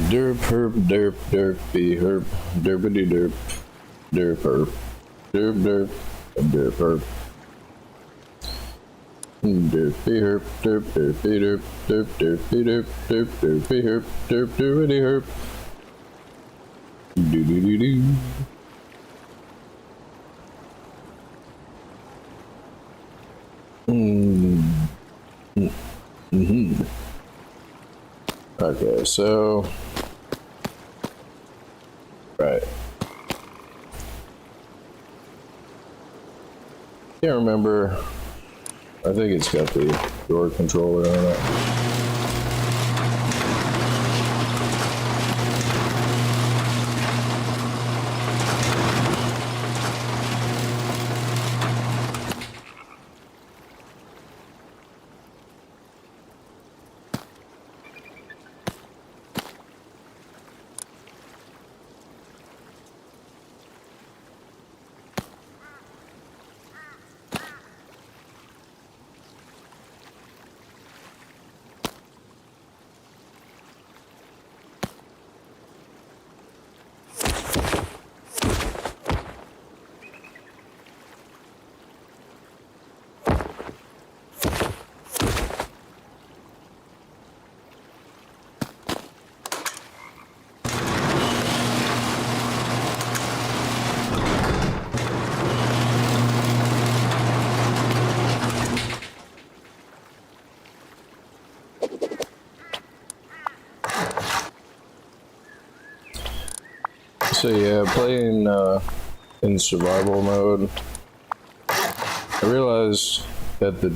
Derp herp derp derpy herp derpity derp derp herp derp derp derp herp derpy herp derp derpy derp derp derpy derp derp derpy herp derp derpity herp do do do do. Okay, so right. Can't remember. I think it's got the door controller on it. So yeah, playing in survival mode, I realized that the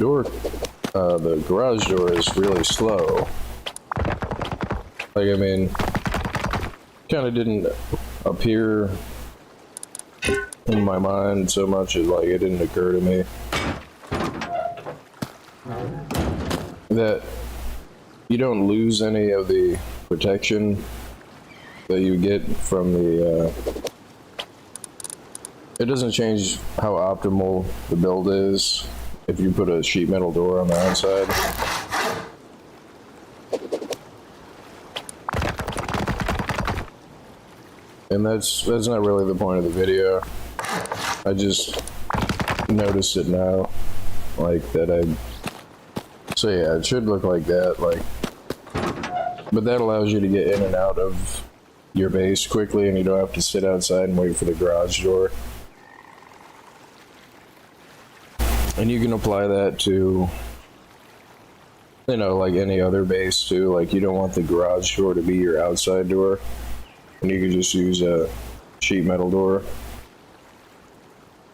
garage door is really slow. Like, I mean, kind of didn't appear in my mind so much as, like, it didn't occur to me that you don't lose any of the protection that you get from the, it doesn't change how optimal the build is if you put a sheet metal door on the outside. And that's not really the point of the video. I just noticed it now, like that so yeah, it should look like that, like, but that allows you to get in and out of your base quickly, and you don't have to sit outside and wait for the garage door. And you can apply that to, you know, like any other base too. Like, you don't want the garage door to be your outside door, and you can just use a sheet metal door.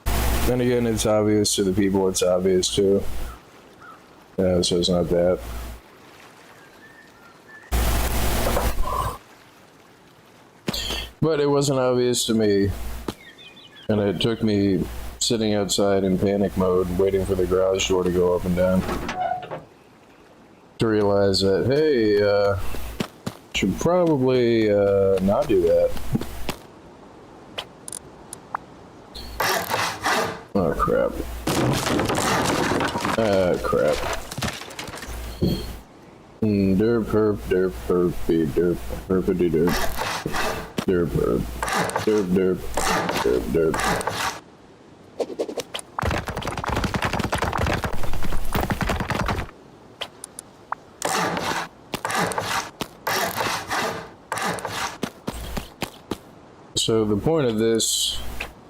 And again, it's obvious to the people it's obvious to. Yeah, so it's not that. But it wasn't obvious to me, and it took me sitting outside in panic mode, waiting for the garage door to go up and down, to realize that, hey, should probably not do that. Oh crap. Crap. Derp herp derp herpy derp herpity derp. Derp herp. Derp derp. Derp derp. So the point of this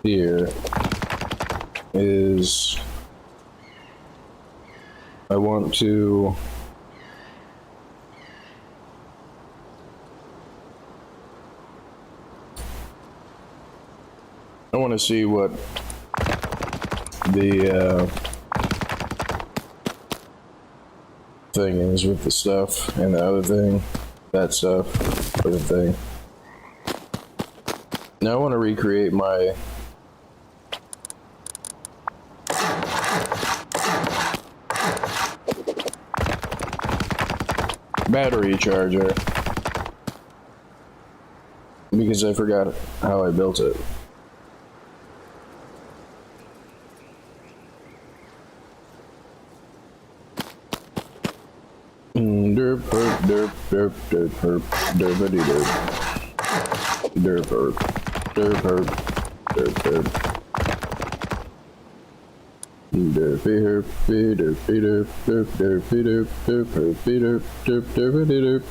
here is I want to see what the thing is with the stuff and the other thing, that stuff for the thing. Now I want to recreate my battery charger, because I forgot how I built it. Derp herp derp derp derp derp herp derpity derp derp herp derp herp derp derp derpy herpy derpy derp derp derpy derp derp herpy derp derp derpity derp.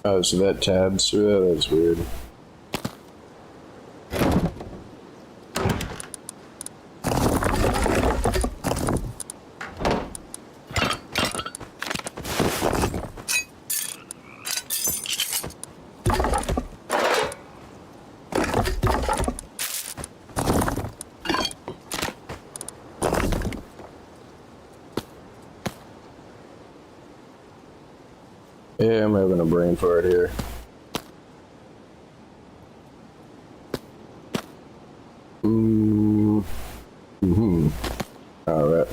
Oh, so that tabs through that? That's weird. Yeah, I'm having a brain fart here. Alright.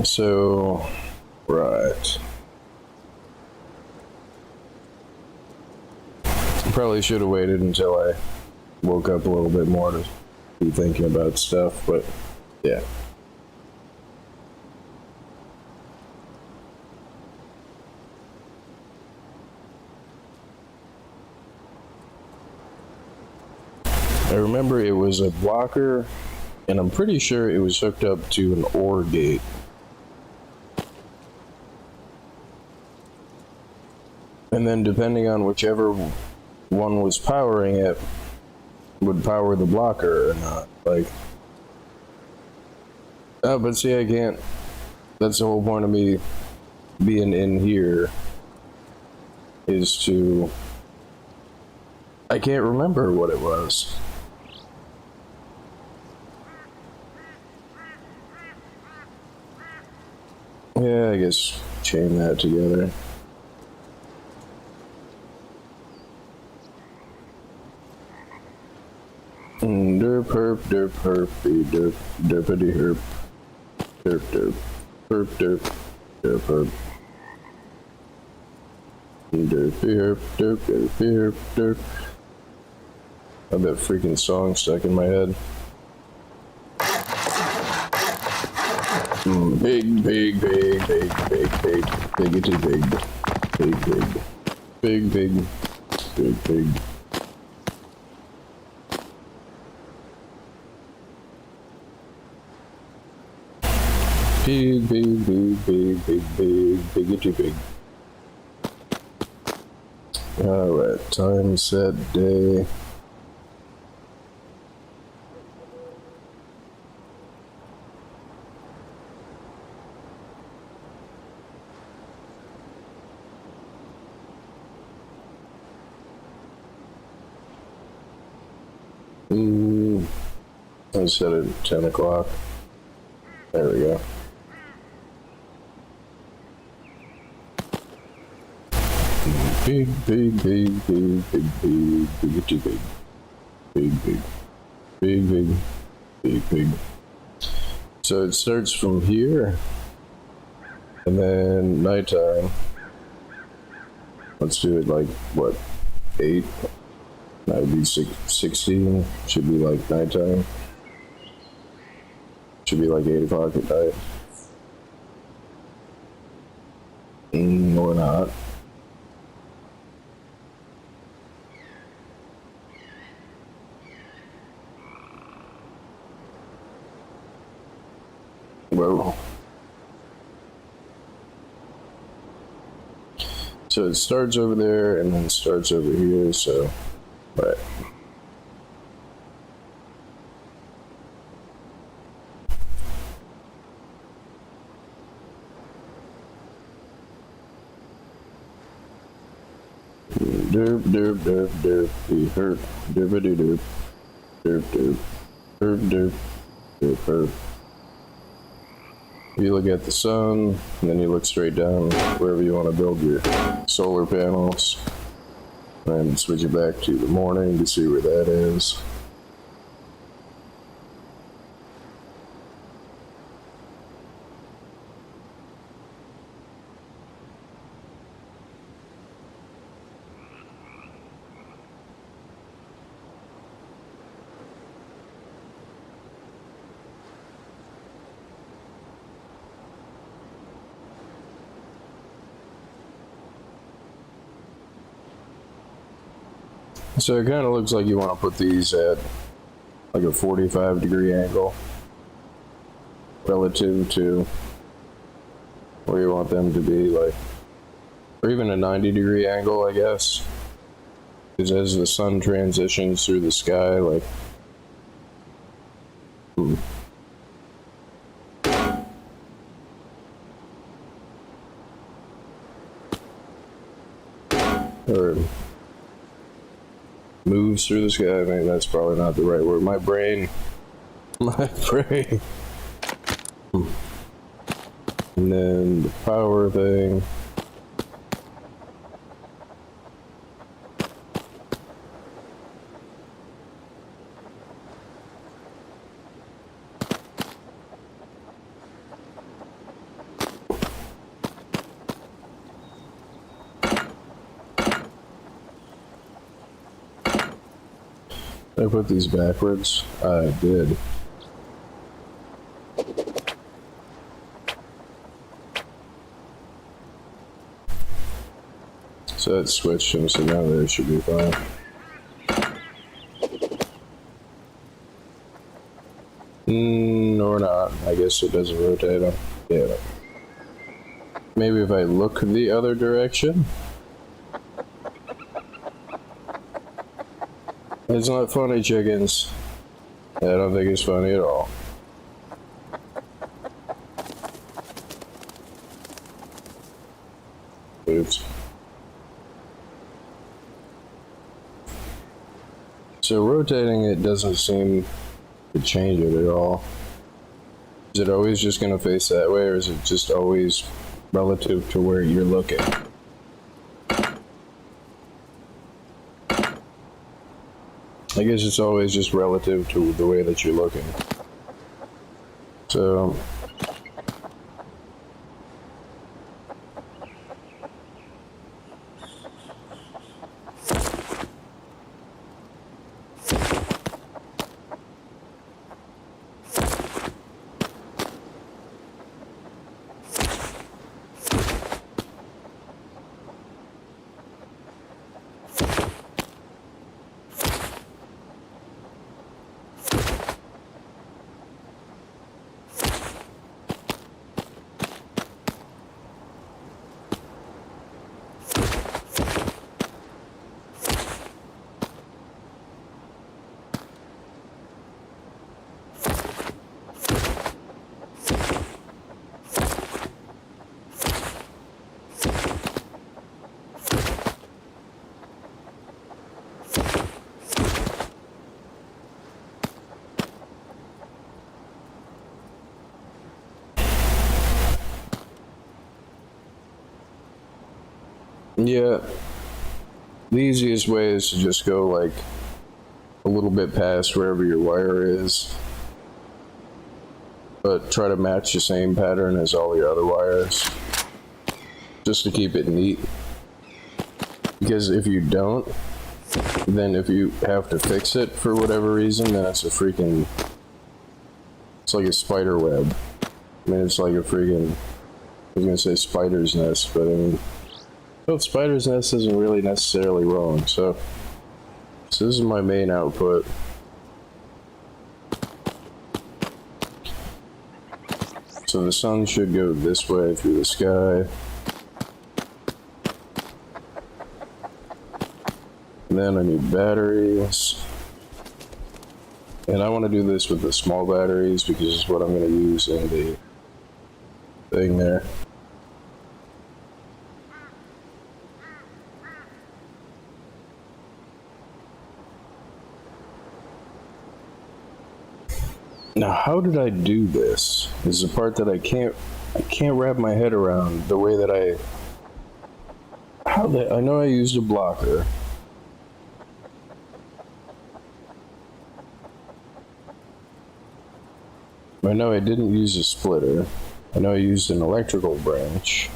So, right. Probably should have waited until I woke up a little bit more to be thinking about stuff, but yeah. I remember it was a blocker, and I'm pretty sure it was hooked up to an OR gate. And then depending on whichever one was powering it, would power the blocker or not. Like, oh, but see, I can't. That's the whole point of me being in here, is to. I can't remember what it was. Yeah, I guess chain that together. Derp herp derp herpy derp derpity herp derp derp herp derp derp herp derpy herp derp derpy herp derp. I have that freaking song stuck in my head. Big, big, big, big, big, big, biggity big, big, big, big, big, big, big. Big, big, big, big, big, big, biggity big. Alright, time, set, day. I set it at 10 o'clock. There we go. Big, big, big, big, big, big, biggity big. Big, big, big, big, big, big. So it starts from here, and then nighttime. Let's do it like, what, 8? That would be 16. Should be like nighttime. Should be like 8 o'clock at night. Or not. Whoa. So it starts over there and then starts over here, so, right. Derp, derp, derp, derp, be herp, derpity derp, derp, derp, herp, derp, derp, herp. You look at the sun, and then you look straight down wherever you want to build your solar panels. and switch it back to the morning to see where that is. So it kind of looks like you want to put these at like a 45-degree angle relative to where you want them to be, like, or even a 90-degree angle, I guess. Because as the sun transitions through the sky, like, or moves through the sky. I mean, that's probably not the right word. My brain. And then the power thing. I put these backwards. I did. So that switched them, so now they should be fine. Or not. I guess it doesn't rotate them. Yeah. Maybe if I look the other direction. It's not funny, chickens. I don't think it's funny at all. Oops. So rotating it doesn't seem to change it at all. Is it always just going to face that way, or is it just always relative to where you're looking? I guess it's always just relative to the way that you're looking. So yeah, the easiest way is to just go like a little bit past wherever your wire is, but try to match the same pattern as all your other wires, just to keep it neat. Because if you don't, then if you have to fix it for whatever reason, then it's like a spider web. I mean, it's like a freaking, I was gonna say spider's nest, but I mean, well, spider's nest isn't really necessarily wrong. So this is my main output. So the sun should go this way through the sky. And then I need batteries. And I want to do this with the small batteries because it's what I'm going to use in the thing there. Now, how did I do this? This is the part that I can't wrap my head around the way that I know I used a blocker, I know I didn't use a splitter. I know I used an electrical branch.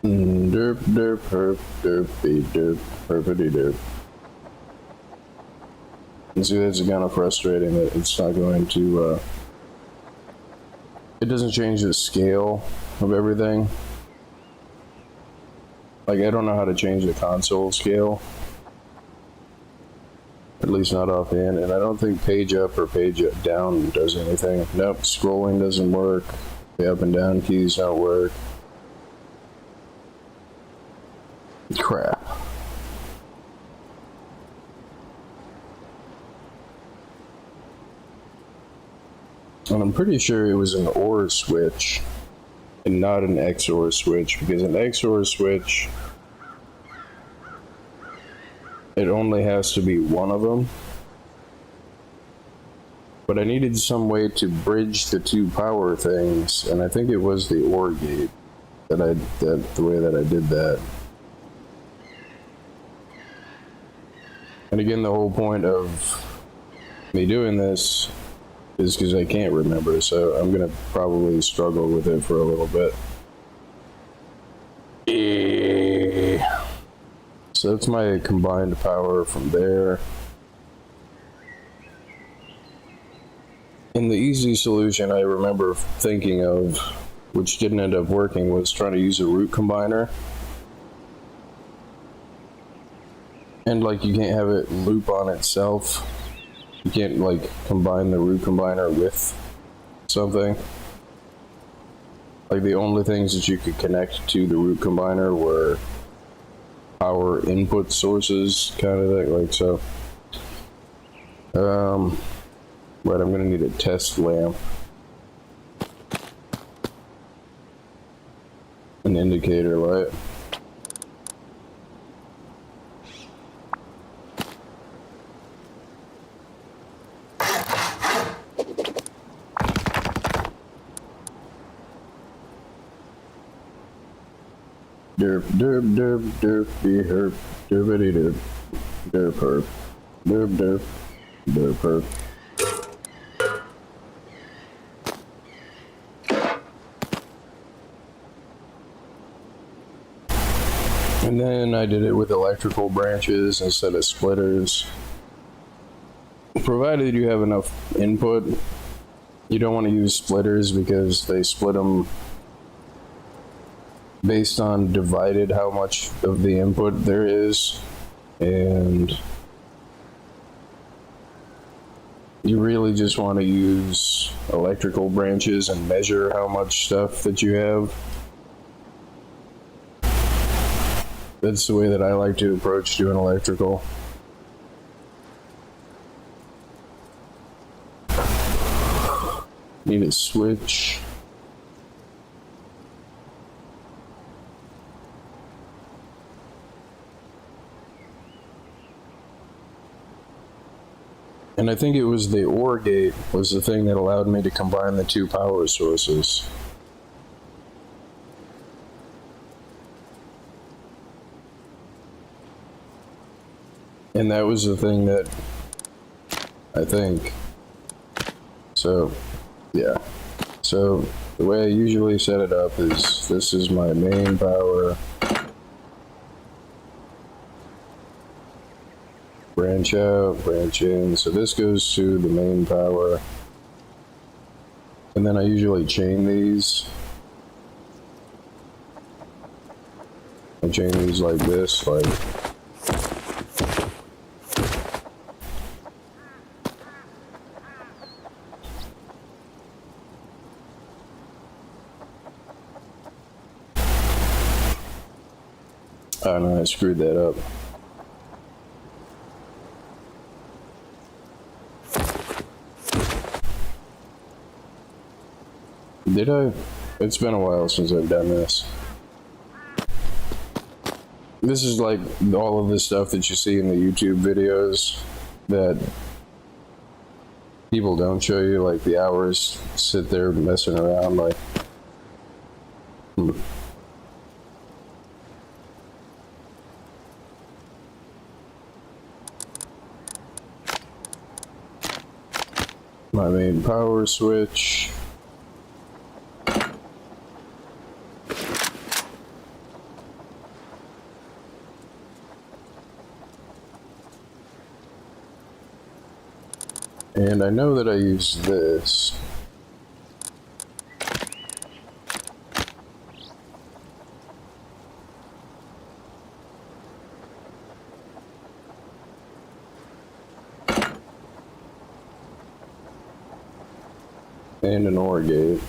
Derp, derp, herp, derpy, derp, herpity, derp. And see, that's kind of frustrating that it's not going to, it doesn't change the scale of everything. Like, I don't know how to change the console scale. At least not offhand, and I don't think page up or page down does anything. Nope, scrolling doesn't work. The up and down keys don't work. Crap. And I'm pretty sure it was an OR switch and not an XOR switch, because an XOR switch, it only has to be one of them. But I needed some way to bridge the two power things, and I think it was the OR gate the way that I did that. And again, the whole point of me doing this is because I can't remember, so I'm gonna probably struggle with it for a little bit. So that's my combined power from there. And the easy solution I remember thinking of, which didn't end up working, was trying to use a root combiner. And like, you can't have it loop on itself. You can't like combine the root combiner with something. Like, the only things that you could connect to the root combiner were power input sources, kind of thing. Like, so right, I'm gonna need a test lamp, an indicator light. Derp, derp, derp, derpy, herp, derpity, derp, derp, herp, derp, derp, derp, herp. And then I did it with electrical branches instead of splitters. Provided you have enough input, you don't want to use splitters because they split them based on divided how much of the input there is, and you really just want to use electrical branches and measure how much stuff that you have. That's the way that I like to approach doing electrical. Need a switch. And I think it was the OR gate was the thing that allowed me to combine the two power sources. And that was the thing that I think. So, yeah. So the way I usually set it up is this is my main power. Branch out, branch in. So this goes to the main power. And then I usually chain these. I chain these like this, like. Oh no, I screwed that up. Did I? It's been a while since I've done this. This is like all of the stuff that you see in the YouTube videos that people don't show you, like the hours sit there messing around like. my main power switch. And I know that I use this. And an OR gate.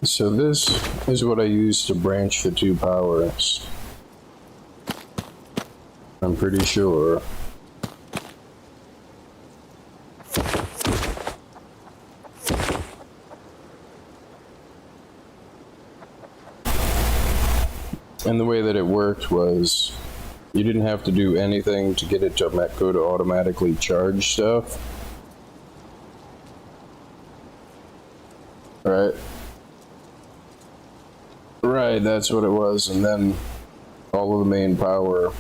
So this is what I use to branch the two powers. I'm pretty sure. And the way that it worked was you didn't have to do anything to get it to Metco to automatically charge stuff. Right? Right, that's what it was. And then all of the main power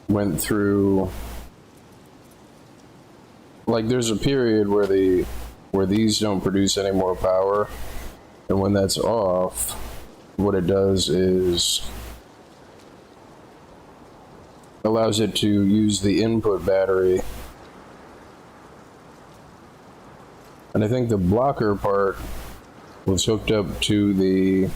went through. Like, there's a period where these don't produce any more power, and when that's off, what it does is allows it to use the input battery. And I think the blocker part was hooked up to the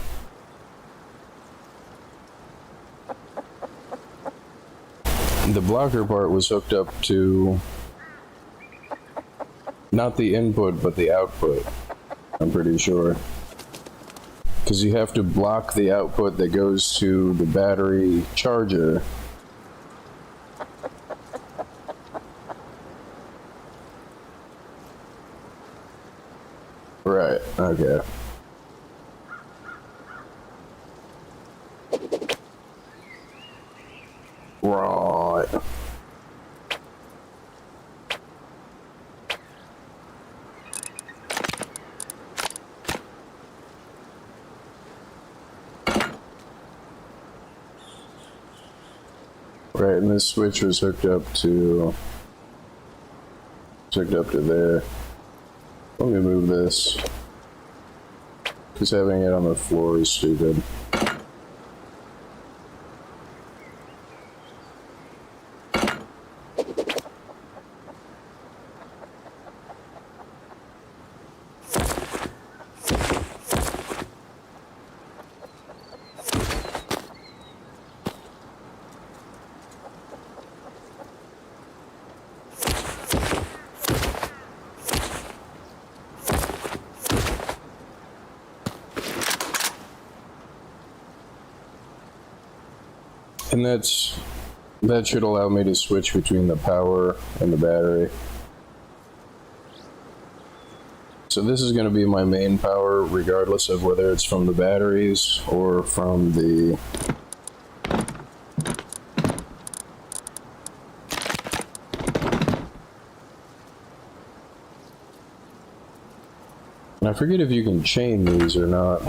blocker part was hooked up to not the input, but the output, I'm pretty sure. Because you have to block the output that goes to the battery charger. Right, okay. Right. Right, and this switch was hooked up to there. Let me move this, because having it on the floor is stupid. And that should allow me to switch between the power and the battery. So this is going to be my main power, regardless of whether it's from the batteries or from the and I forget if you can chain these or not.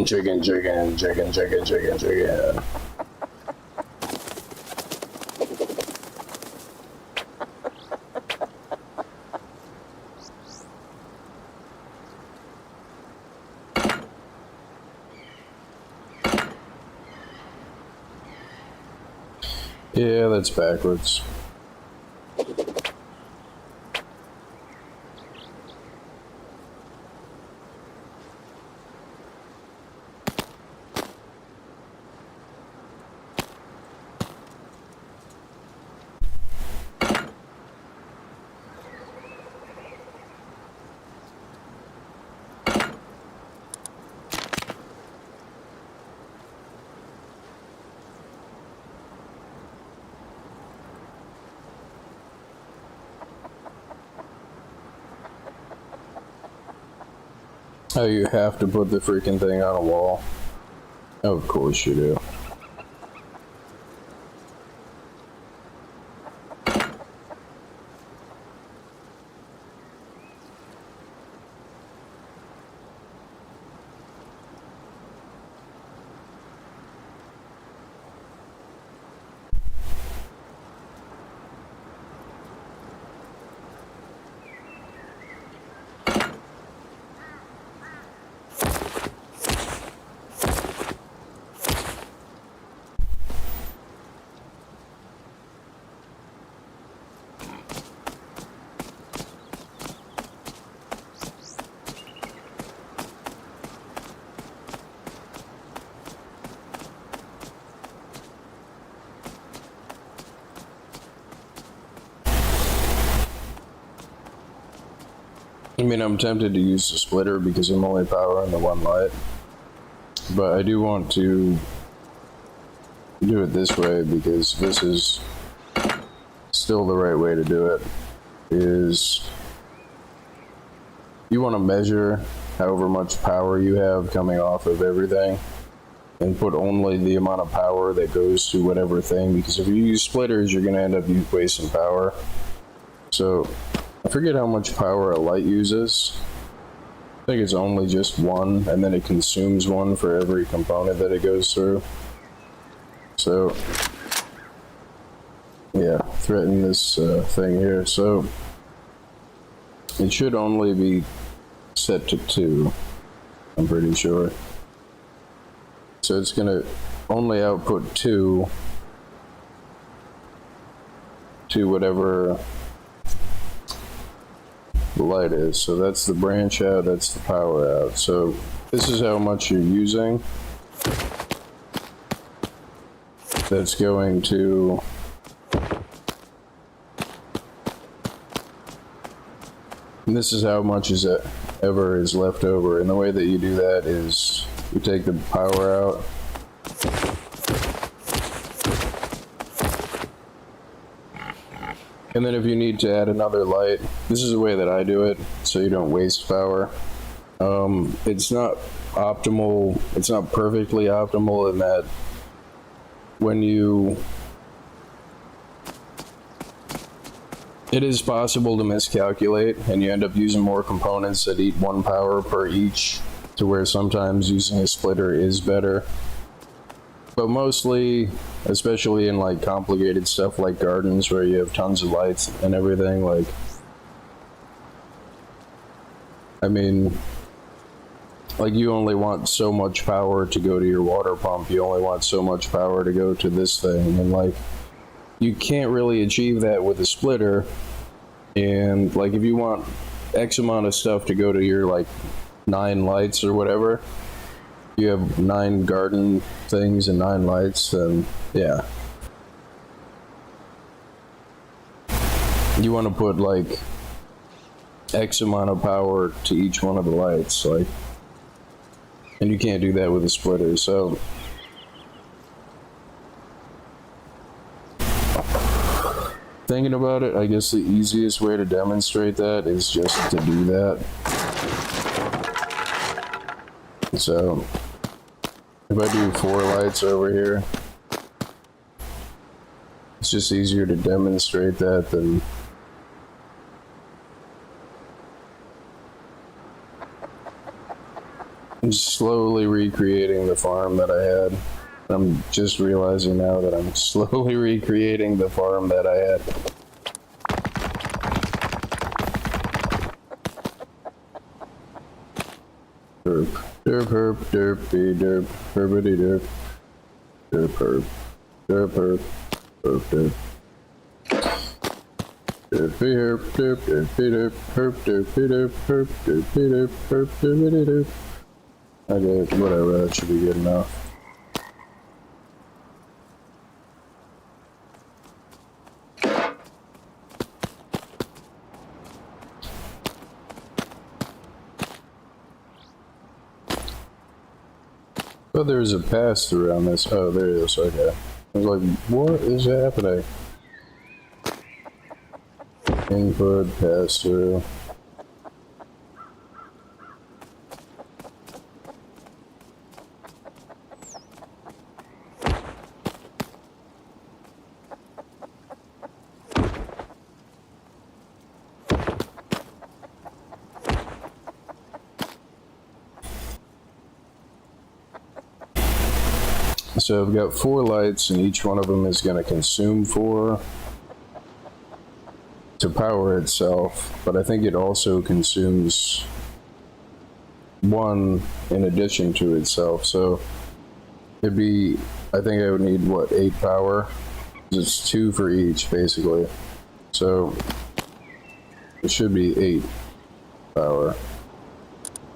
Chicken. Yeah, that's backwards. Oh, you have to put the freaking thing on a wall? Oh, of course you do. I mean, I'm tempted to use the splitter because I'm only powering the one light. But I do want to do it this way because this is still the right way to do it. Is you want to measure however much power you have coming off of everything and put only the amount of power that goes to whatever thing, because if you use splitters, you're going to end up wasting power. So I forget how much power a light uses. I think it's only just one, and then it consumes one for every component that it goes through. So yeah, threaten this thing here. So it should only be set to 2, I'm pretty sure. So it's gonna only output 2 to whatever the light is. So that's the branch out, that's the power out. So this is how much you're using. That's going to and this is how much is ever is left over. And the way that you do that is you take the power out, and then if you need to add another light, this is the way that I do it, so you don't waste power. It's not optimal, it's not perfectly optimal in that when you... It is possible to miscalculate, and you end up using more components that eat 1 power per each, to where sometimes using a splitter is better. But mostly, especially in like complicated stuff like gardens where you have tons of lights and everything, like, I mean, like you only want so much power to go to your water pump, you only want so much power to go to this thing, and like, you can't really achieve that with a splitter. And like, if you want X amount of stuff to go to your like 9 lights or whatever, you have 9 garden things and 9 lights, and yeah. You want to put like X amount of power to each one of the lights, like, and you can't do that with a splitter. So thinking about it, I guess the easiest way to demonstrate that is just to do that. So if I do 4 lights over here, it's just easier to demonstrate that than just slowly recreating the farm that I had. I'm just realizing now that I'm slowly recreating the farm that I had. Derp, derp, herp, derpy, derp, herpity, derp, derp, herp, derp, herp, herp, derp. Derpy, herp, derp, derpy, derp, herp, derpy, derp, herp, derpy, derp, herp, derpity, derp. Okay, whatever, that should be good enough. Oh, there's a pass around this. Oh, there it is. Okay. I was like, what is happening? Input, pass through. So I've got 4 lights, and each one of them is going to consume 4 to power itself, but I think it also consumes 1 in addition to itself, so it'd be, I think I would need, what, 8 power? It's 2 for each, basically. So it should be 8 power.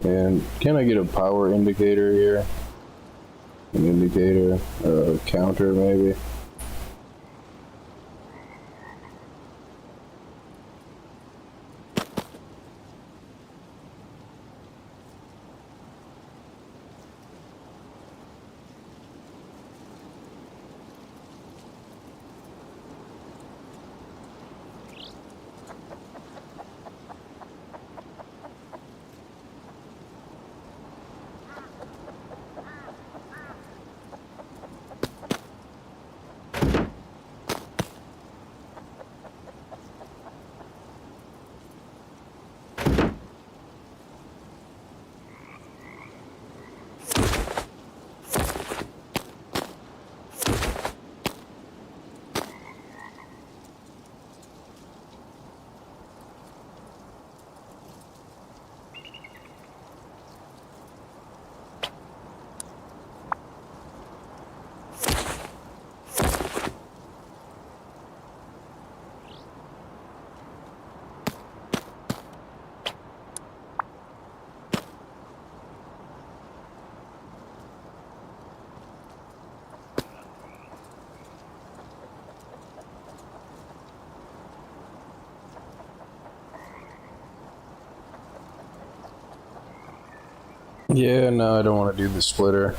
And can I get a power indicator here? An indicator, a counter maybe? Yeah, no, I don't want to do the splitter.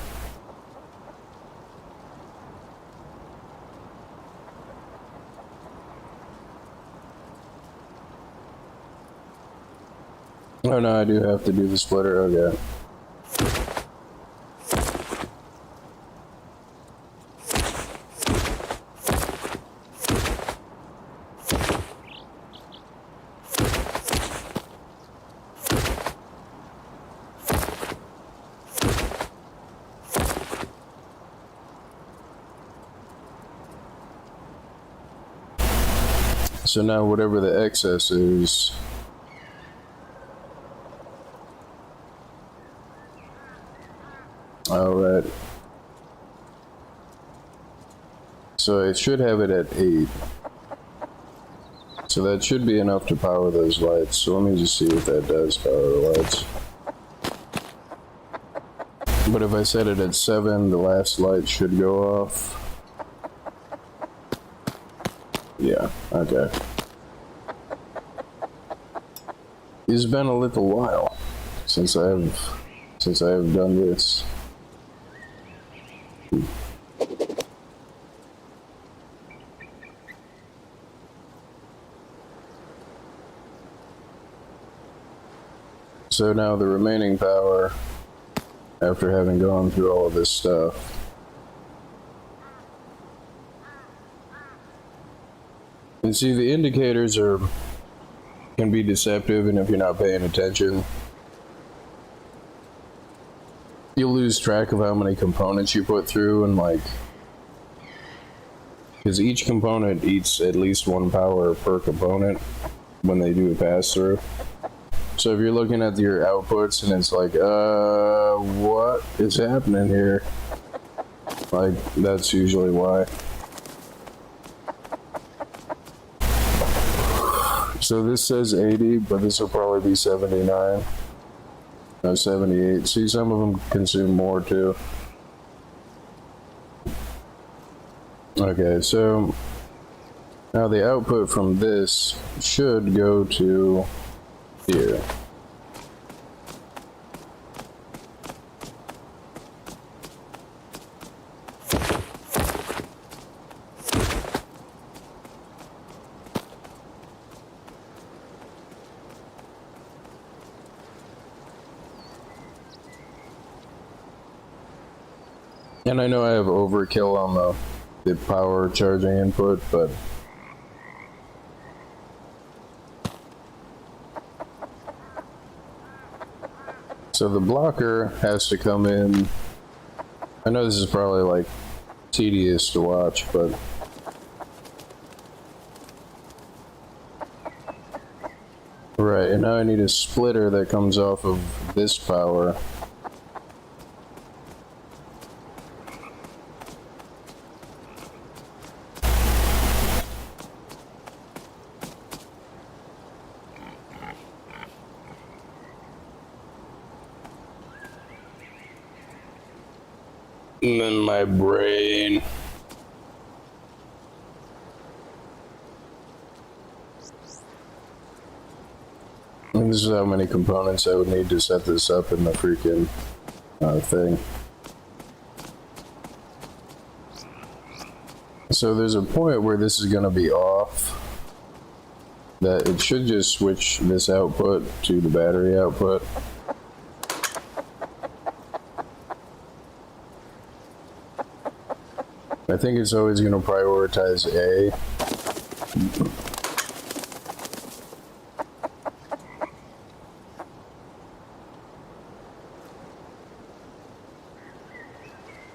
Oh no, I do have to do the splitter, okay. So now whatever the excess is, alright. So I should have it at 8. So that should be enough to power those lights. So let me just see if that does power the lights. But if I set it at 7, the last light should go off. Yeah, okay. It's been a little while since I have done this. So now the remaining power, after having gone through all of this stuff, and see, the indicators can be deceptive, and if you're not paying attention, you'll lose track of how many components you put through, and like, because each component eats at least 1 power per component when they do a pass through. So if you're looking at your outputs and it's like, what is happening here? Like, that's usually why. So this says 80, but this will probably be 79. No, 78. See, some of them consume more too. Okay, so now the output from this should go to here. And I know I have overkill on the power charging input, but so the blocker has to come in. I know this is probably like tedious to watch, but right, and now I need a splitter that comes off of this power. And then my brain. And this is how many components I would need to set this up in the freaking thing. So there's a point where this is going to be off. That it should just switch this output to the battery output. I think it's always going to prioritize A.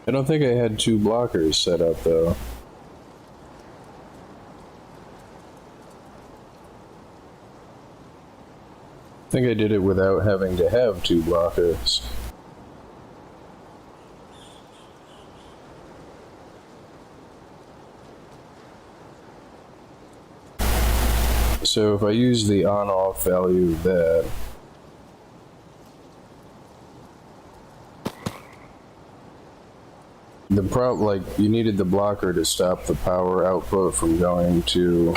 I don't think I had two blockers set up though. I think I did it without having to have two blockers. So if I use the on-off value of that, like you needed the blocker to stop the power output from going to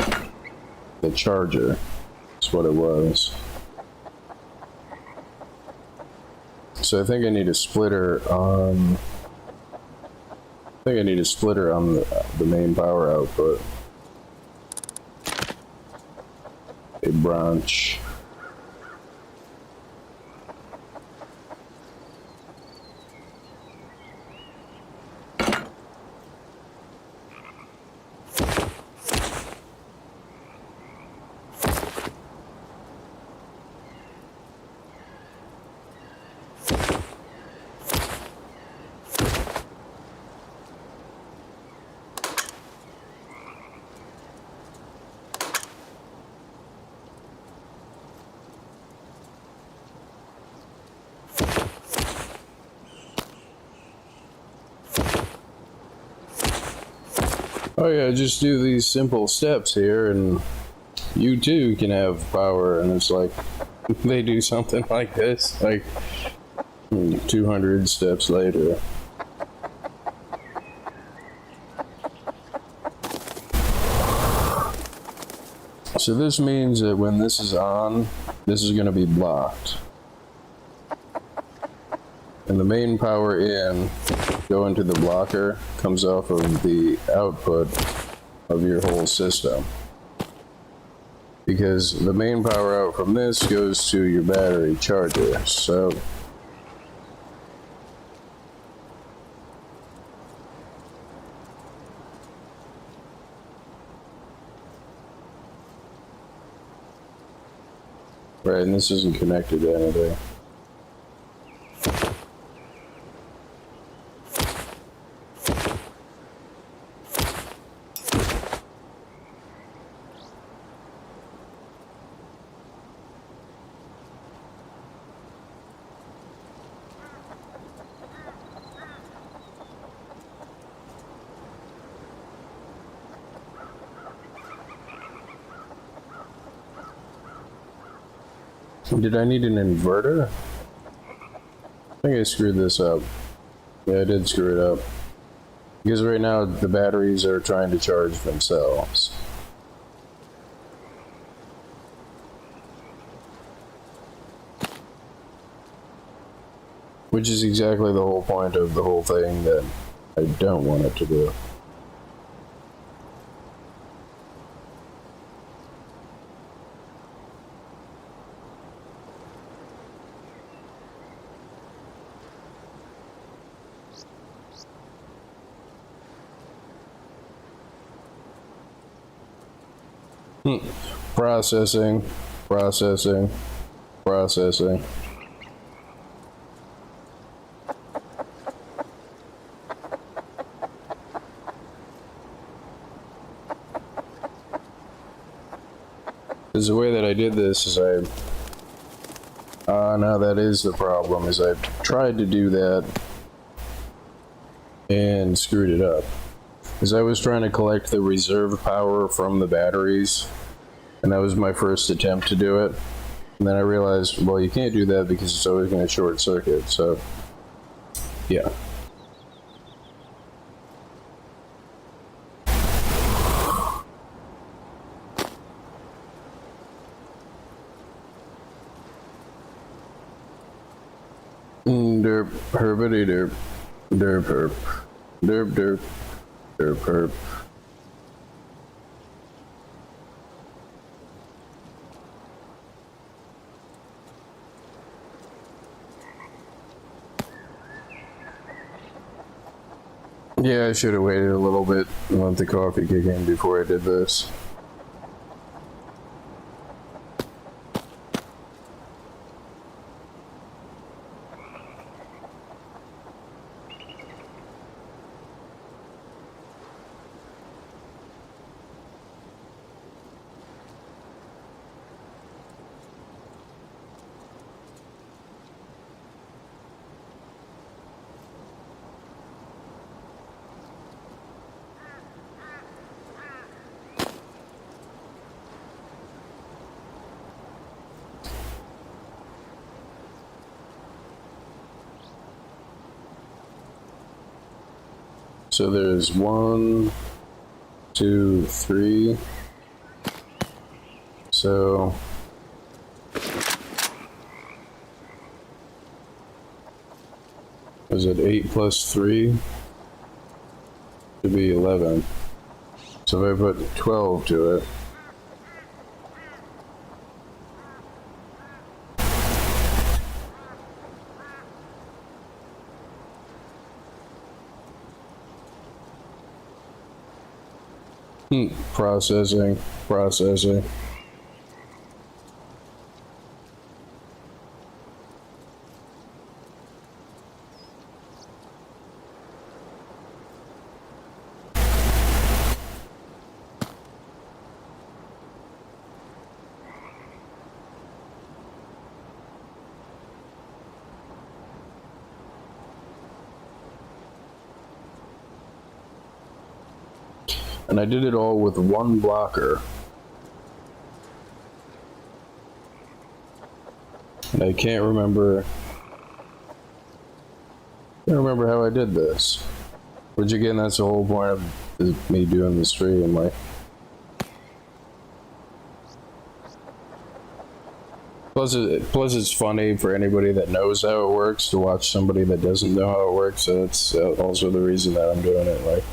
the charger. That's what it was. So I think I need a splitter on. I think I need a splitter on the main power output. A branch. Oh yeah, just do these simple steps here and you too can have power. And it's like, they do something like this, like 200 steps later. So this means that when this is on, this is going to be blocked. And the main power in, go into the blocker, comes off of the output of your whole system. Because the main power out from this goes to your battery charger, so. Right, and this isn't connected to anything. Did I need an inverter? I think I screwed this up. Yeah, I did screw it up. Because right now the batteries are trying to charge themselves. Which is exactly the whole point of the whole thing that I don't want it to do. Processing, processing, processing. Because the way that I did this is now that is the problem, is I tried to do that and screwed it up. Because I was trying to collect the reserve power from the batteries, and that was my first attempt to do it. And then I realized, well, you can't do that because it's always going to short circuit, so yeah. Derp, herbity derp, derp herp, derp derp, derp herp. Yeah, I should have waited a little bit and let the coffee kick in before I did this. So there's 1, 2, 3. So is it 8 plus 3? Should be 11. So if I put 12 to it. Processing. And I did it all with one blocker. And I can't remember how I did this. Which again, that's the whole point of me doing the stream. Like, plus it's funny for anybody that knows how it works to watch somebody that doesn't know how it works. So that's also the reason that I'm doing it. Like.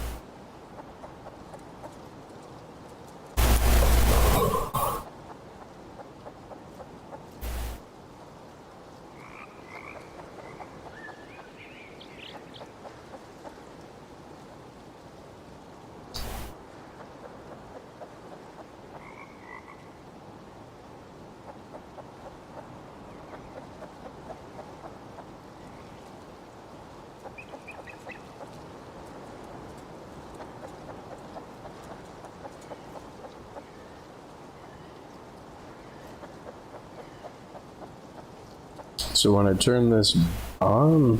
So when I turn this on,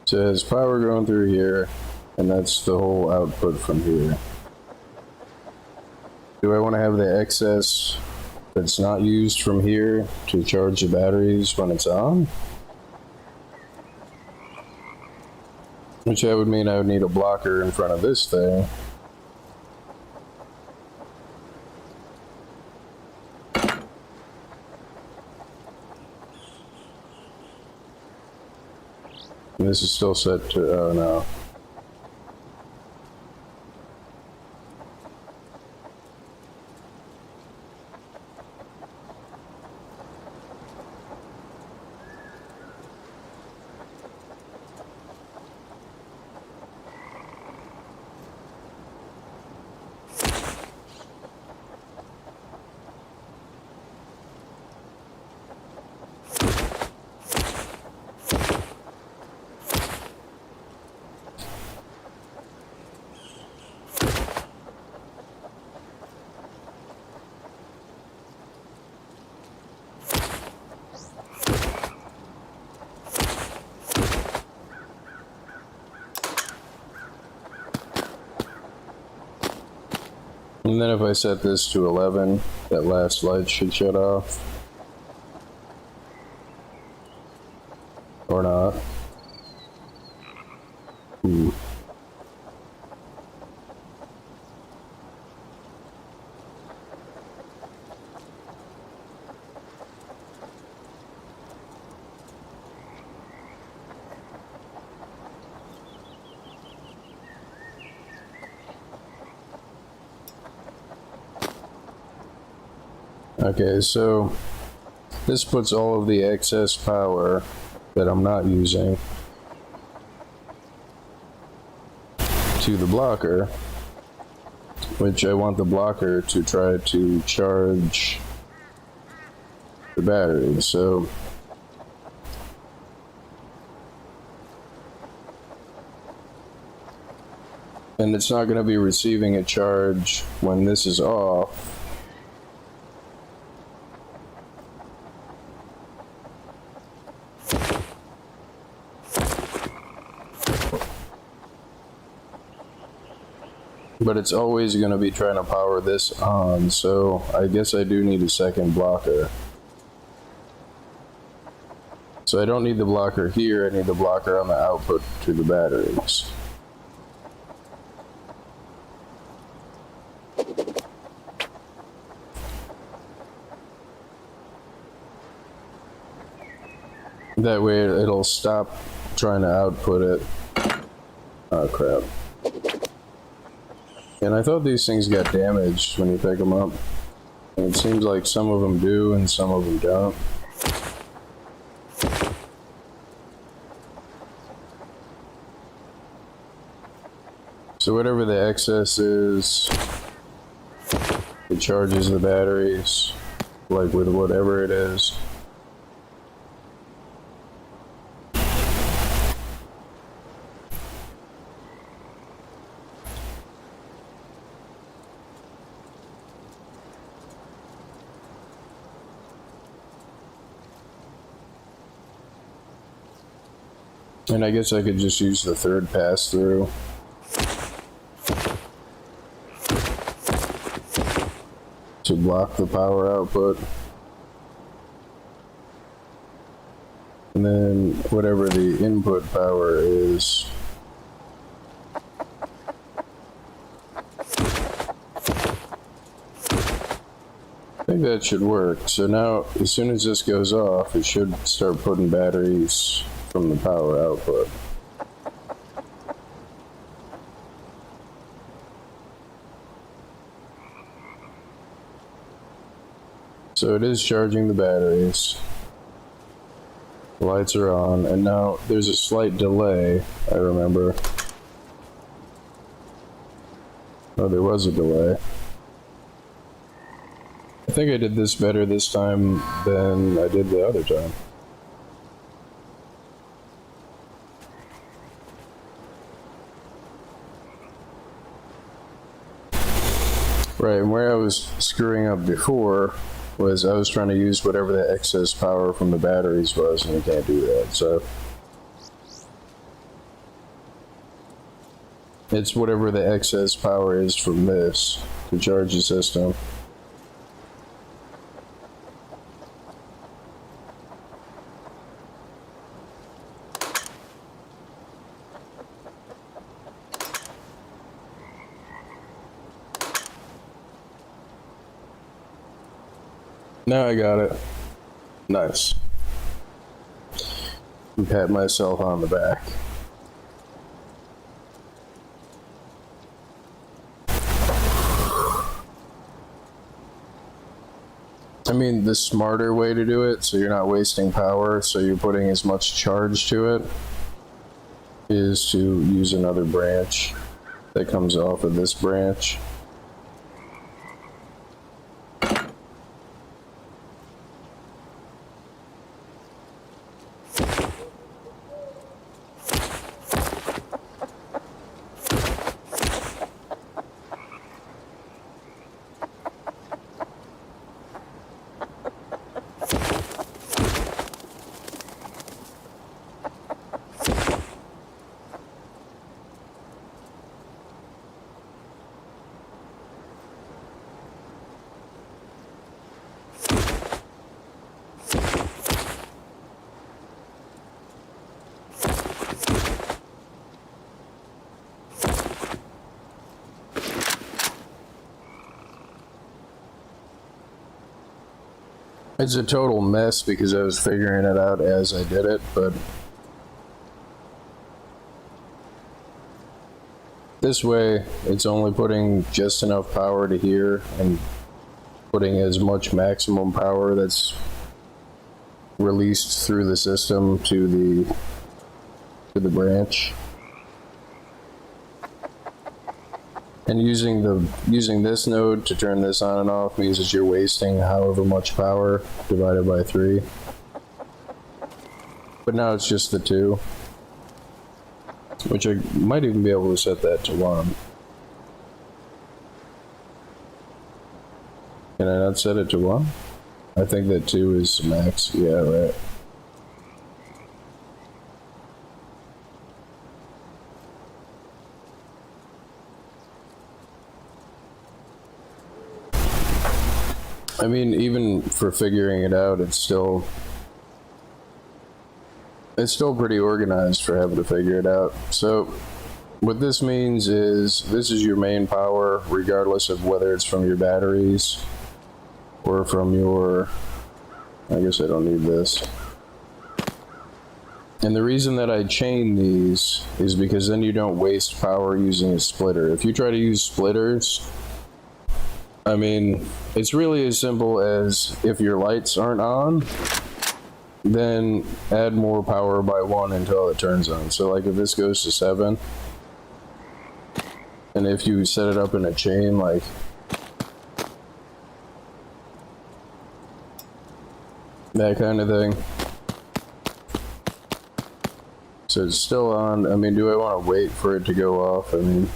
it says power going through here, and that's the whole output from here. Do I want to have the excess that's not used from here to charge the batteries when it's on? Which that would mean I would need a blocker in front of this thing. This is still set to, oh no. And then if I set this to 11, that last light should shut off. Or not. Ooh. Okay, so this puts all of the excess power that I'm not using to the blocker, which I want the blocker to try to charge the battery. So and it's not going to be receiving a charge when this is off. But it's always going to be trying to power this on, so I guess I do need a second blocker. So I don't need the blocker here, I need the blocker on the output to the batteries. That way it'll stop trying to output it. Oh crap. And I thought these things got damaged when you pick them up. And it seems like some of them do and some of them don't. So whatever the excess is, it charges the batteries, like with whatever it is. And I guess I could just use the third pass-through. To block the power output. And then whatever the input power is. I think that should work. So now, as soon as this goes off, it should start putting batteries from the power output. So it is charging the batteries. The lights are on, and now there's a slight delay, I remember. Oh, there was a delay. I think I did this better this time than I did the other time. Right, and where I was screwing up before was I was trying to use whatever the excess power from the batteries was, and you can't do that, so. It's whatever the excess power is from this to charge the system. Now I got it. Nice. And pat myself on the back. I mean, the smarter way to do it, so you're not wasting power, so you're putting as much charge to it, is to use another branch that comes off of this branch. It's a total mess because I was figuring it out as I did it, but this way it's only putting just enough power to here and putting as much maximum power that's released through the system to the branch. And using this node to turn this on and off means that you're wasting however much power divided by 3. But now it's just the 2. Which I might even be able to set that to 1. Can I not set it to 1? I think that 2 is max. Yeah, right. I mean, even for figuring it out, it's still pretty organized for having to figure it out. So what this means is this is your main power, regardless of whether it's from your batteries or from your, I guess I don't need this. And the reason that I chain these is because then you don't waste power using a splitter. If you try to use splitters, I mean, it's really as simple as if your lights aren't on, then add more power by 1 until it turns on. So like if this goes to 7, and if you set it up in a chain, like that kind of thing. So it's still on. I mean, do I want to wait for it to go off? I mean,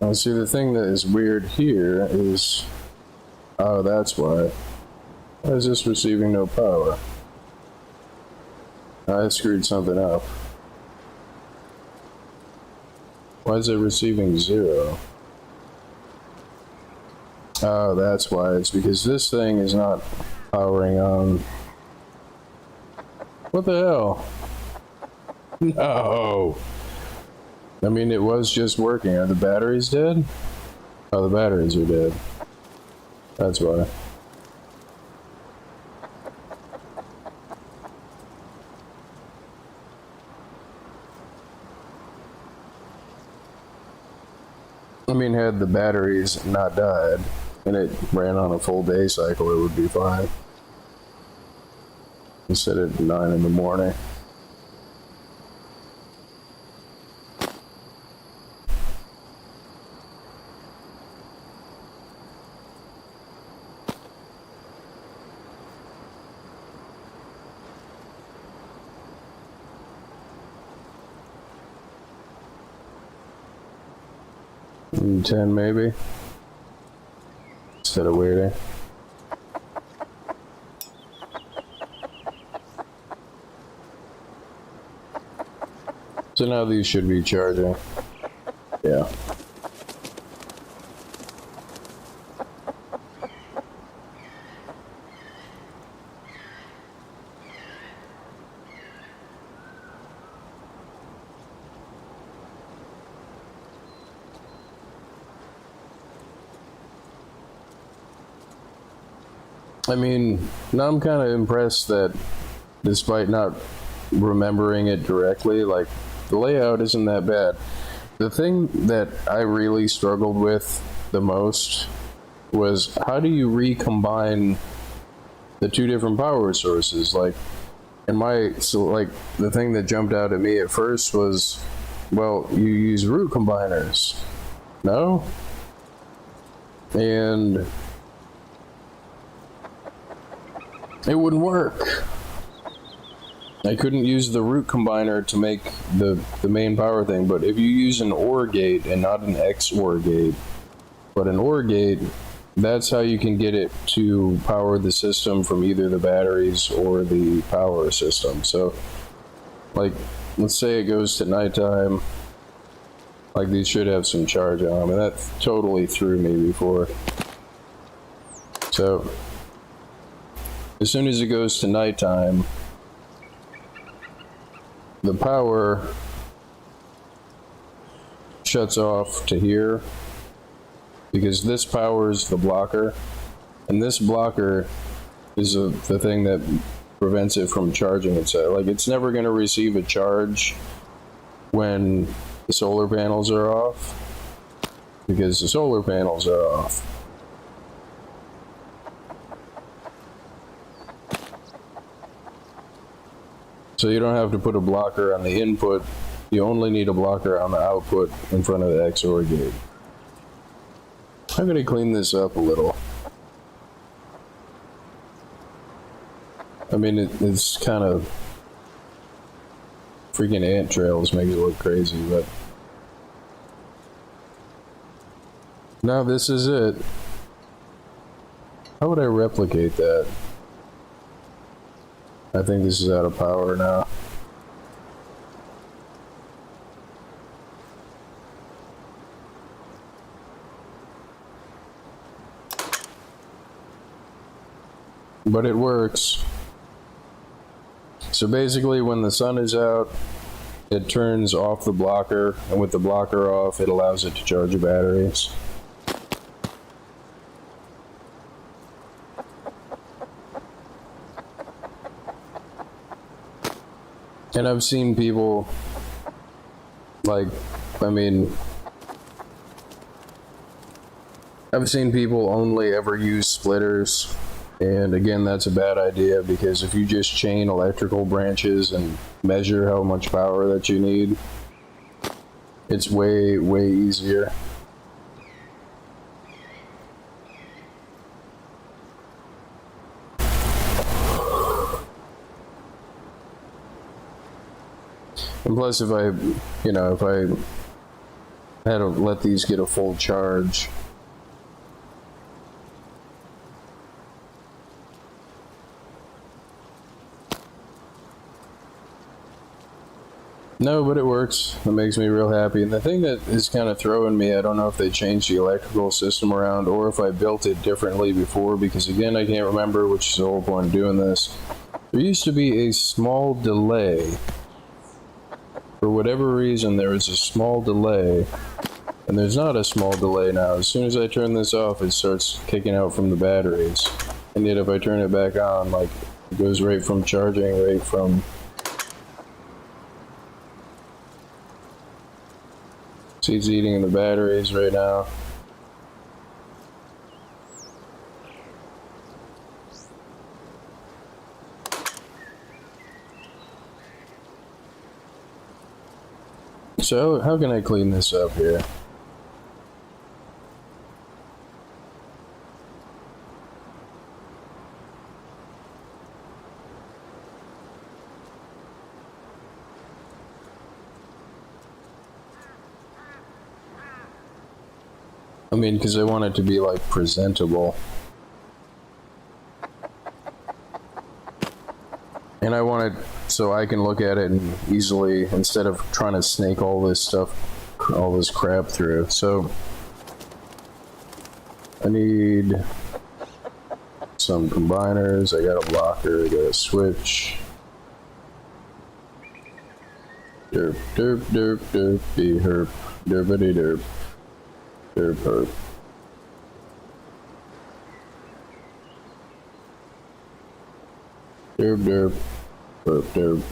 now see, the thing that is weird here is, oh, that's why. Why is this receiving no power? I screwed something up. Why is it receiving 0? Oh, that's why. It's because this thing is not powering on. What the hell? No! I mean, it was just working. Are the batteries dead? Oh, the batteries are dead. That's why. I mean, had the batteries not died, and it ran on a full day cycle, it would be fine. Instead of 9 in the morning. And 10 maybe, instead of waiting. So now these should be charging. Yeah. I mean, now I'm kind of impressed that despite not remembering it directly, like, the layout isn't that bad. The thing that I really struggled with the most was how do you recombine the 2 different power sources? Like, the thing that jumped out at me at first was, well, you use root combiners. No? And it wouldn't work. I couldn't use the root combiner to make the main power thing, but if you use an OR gate and not an XOR gate, but an OR gate, that's how you can get it to power the system from either the batteries or the power system. So, like, let's say it goes to nighttime, like these should have some charge on them, and that totally threw me before. So, as soon as it goes to nighttime, the power shuts off to here because this powers the blocker, and this blocker is the thing that prevents it from charging itself. Like, it's never going to receive a charge when the solar panels are off because the solar panels are off. So you don't have to put a blocker on the input, you only need a blocker on the output in front of the XOR gate. I'm going to clean this up a little. I mean, it's kind of freaking ant trails make it look crazy, but now this is it. How would I replicate that? I think this is out of power now. But it works. So basically, when the sun is out, it turns off the blocker, and with the blocker off, it allows it to charge the batteries. And I've seen people, like, I mean, I've seen people only ever use splitters, and again, that's a bad idea because if you just chain electrical branches and measure how much power that you need, it's way, way easier. And plus, if I had to let these get a full charge, no, but it works. It makes me real happy. And the thing that is kind of throwing me, I don't know if they changed the electrical system around or if I built it differently before, because again, I can't remember, which is the whole point of doing this. There used to be a small delay. For whatever reason, there was a small delay, and there's not a small delay now. As soon as I turn this off, it starts kicking out from the batteries. And yet if I turn it back on, like, it goes right from charging, right from... See, it's eating the batteries right now. So, how can I clean this up here? I mean, because I want it to be, like, presentable. And I want it so I can look at it and easily, instead of trying to snake all this stuff, all this crap through. So, I need some combiners, I got a blocker, I got a switch. Derp, derp, derp, derp, be herp, derpity derp, derp, herp. Derp, derp, derp, derp.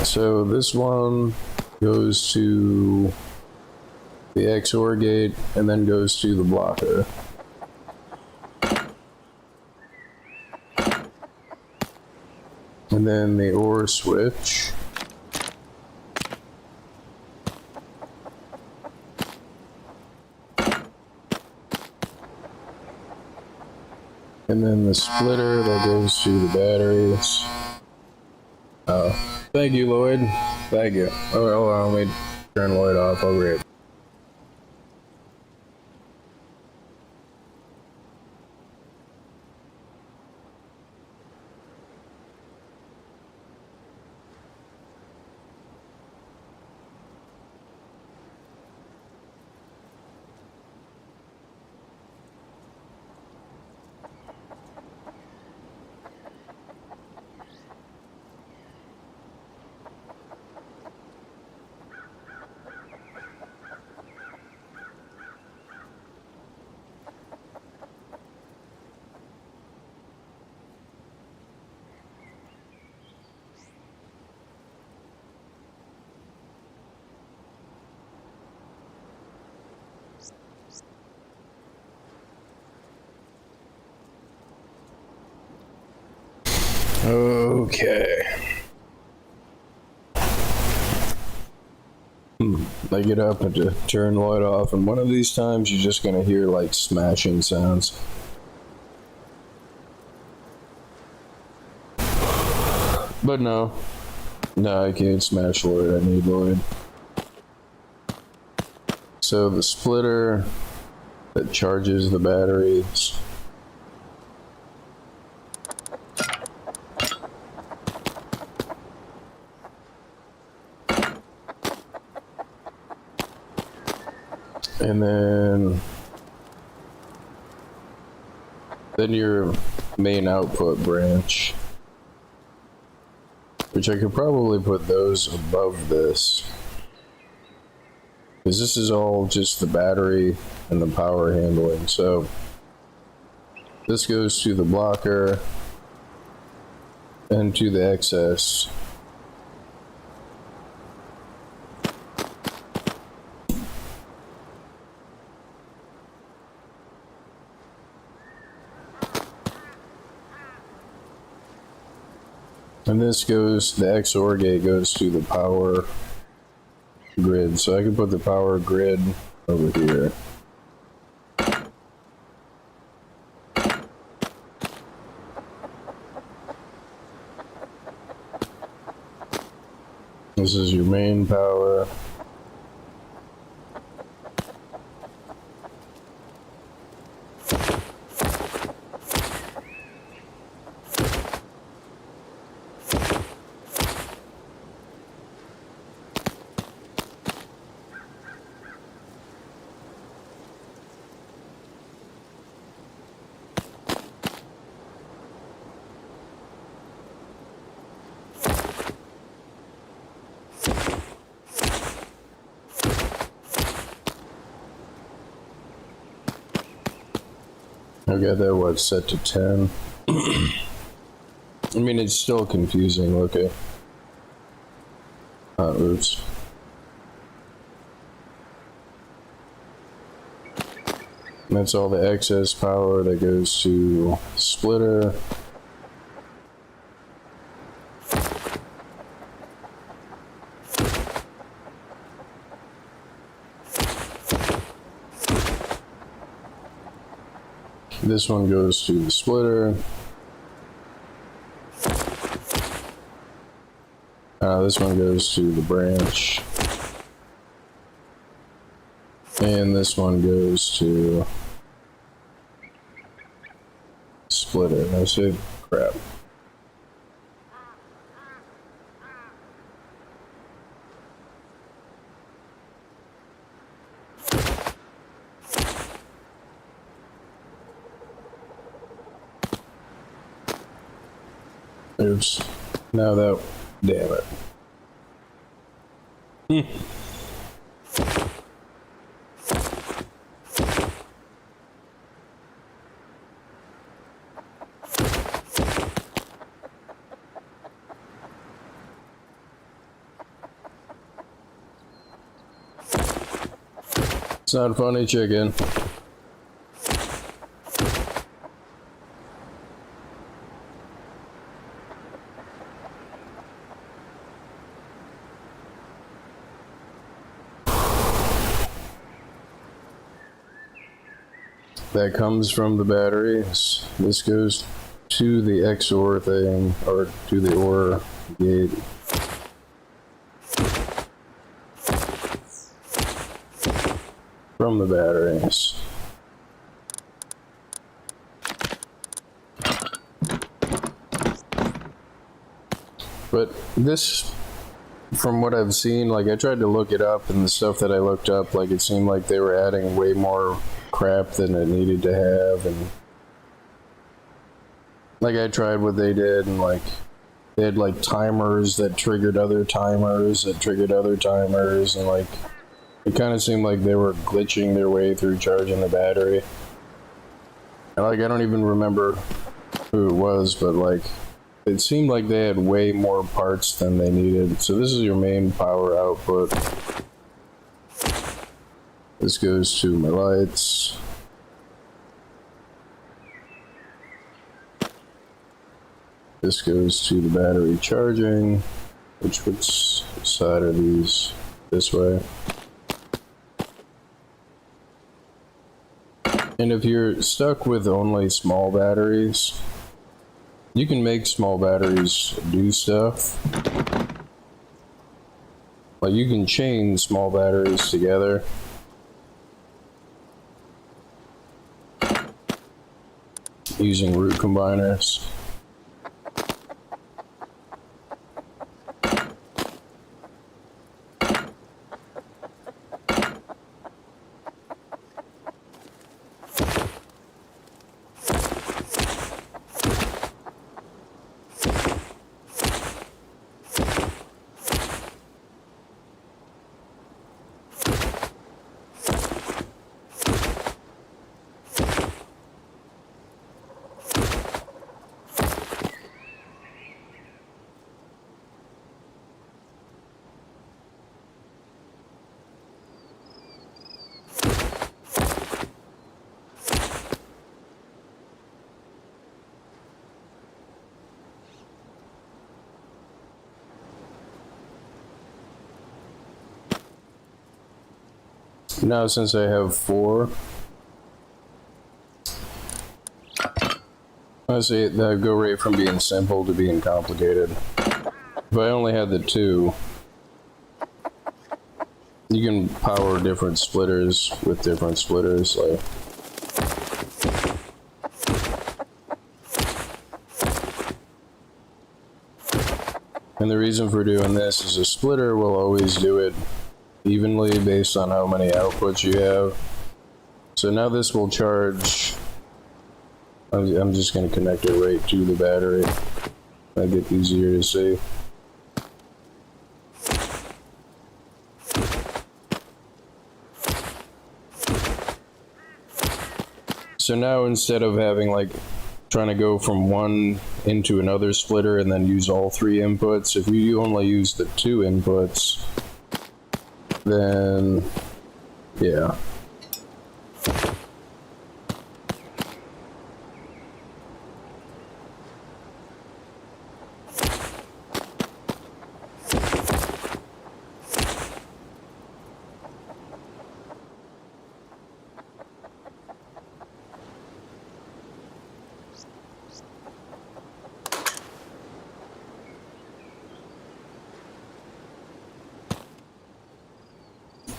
So this one goes to the XOR gate and then goes to the blocker. And then the OR switch. And then the splitter that goes to the batteries. Thank you, Lloyd. Thank you. Oh, hold on, let me turn Lloyd off over here. Okay. I get up and to turn Lloyd off, and one of these times you're just gonna hear like smashing sounds. But no, I can't smash Lloyd. I need Lloyd. So the splitter that charges the batteries. And then your main output branch, which I could probably put those above this, because this is all just the battery and the power handling. So this goes to the blocker and to the XS. And this goes, the XOR gate goes to the power grid. So I can put the power grid over here. This is your main power. I got that what set to 10. I mean, it's still confusing. Look at oops. And that's all the excess power that goes to splitter. This one goes to the splitter. This one goes to the branch. And this one goes to splitter. I said crap. Oops. Now that, damn it. It's not funny, chicken. That comes from the batteries. This goes to the XOR thing, or to the OR gate. From the batteries. But this, from what I've seen, like I tried to look it up, and the stuff that I looked up, like it seemed like they were adding way more crap than it needed to have, and like I tried what they did, and like they had like timers that triggered other timers that triggered other timers, and like it kind of seemed like they were glitching their way through charging the battery. And like I don't even remember who it was, but like it seemed like they had way more parts than they needed. So this is your main power output. This goes to my lights. This goes to the battery charging, which side are these? This way. And if you're stuck with only small batteries, you can make small batteries do stuff. Like you can chain small batteries together. Using root combiners. Now, since I have 4, I say that go right from being simple to being complicated. If I only had the 2, you can power different splitters with different splitters, like. And the reason for doing this is a splitter will always do it evenly based on how many outputs you have. So now this will charge. I'm just going to connect it right to the battery. Make it easier to see. So now instead of having like trying to go from one into another splitter and then use all 3 inputs, if you only use the 2 inputs, then yeah.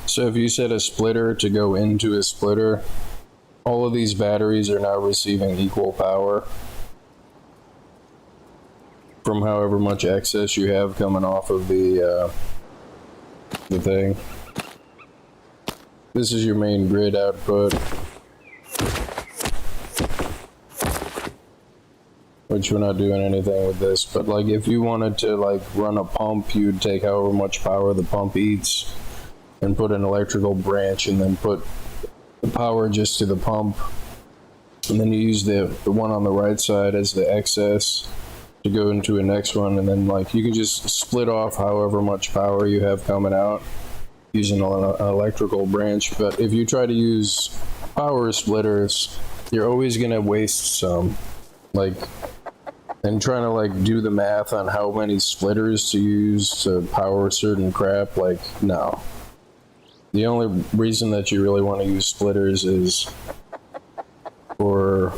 So if you set a splitter to go into a splitter, all of these batteries are now receiving equal power from however much excess you have coming off of the thing. This is your main grid output, which we're not doing anything with this, but like if you wanted to like run a pump, you'd take however much power the pump eats and put an electrical branch and then put the power just to the pump, and then you use the one on the right side as the excess to go into a next one, and then like you can just split off however much power you have coming out using an electrical branch, but if you try to use power splitters, you're always gonna waste some. Like, and trying to like do the math on how many splitters to use to power certain crap, like, no. The only reason that you really want to use splitters is for,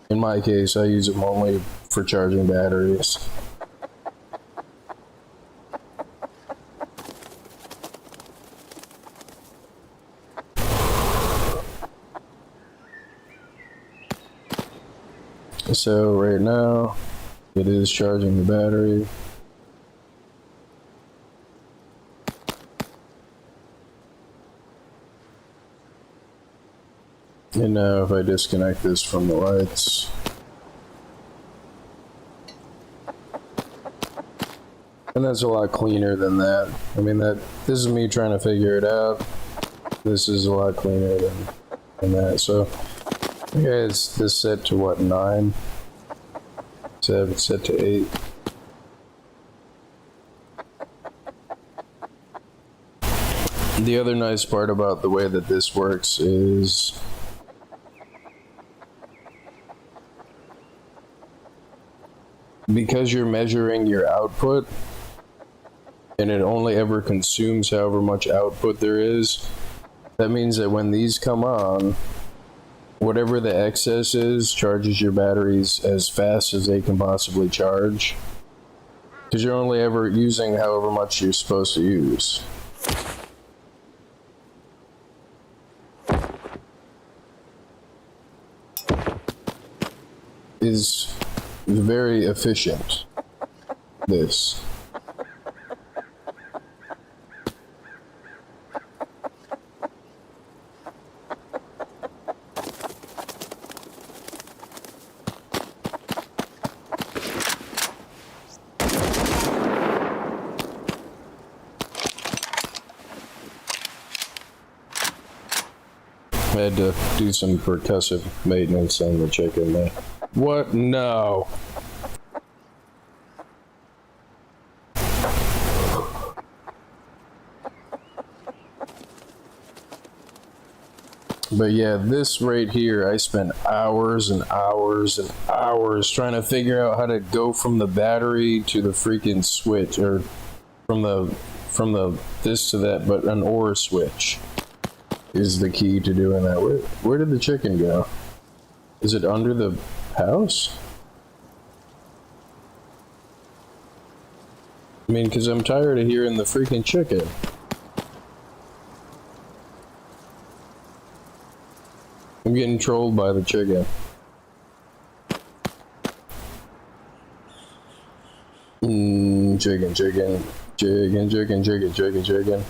in my case, I use them only for charging batteries. So right now, it is charging the battery. And now if I disconnect this from the lights, and that's a lot cleaner than that. I mean, this is me trying to figure it out. This is a lot cleaner than that. So okay, it's this set to what, 9? So it's set to 8. The other nice part about the way that this works is because you're measuring your output and it only ever consumes however much output there is, that means that when these come on, whatever the excess is charges your batteries as fast as they can possibly charge, because you're only ever using however much you're supposed to use. Is very efficient, this. I had to do some percussive maintenance on the chicken there. What? No. But yeah, this right here, I spent hours and hours and hours trying to figure out how to go from the battery to the freaking switch, or from the this to that, but an OR switch is the key to doing that. Where did the chicken go? Is it under the house? I mean, because I'm tired of hearing the freaking chicken. I'm getting trolled by the chicken. Chicken, chicken, chicken, chicken, chicken, chicken, chicken.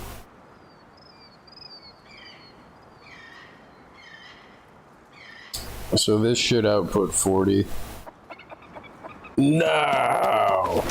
So this should output 40. No!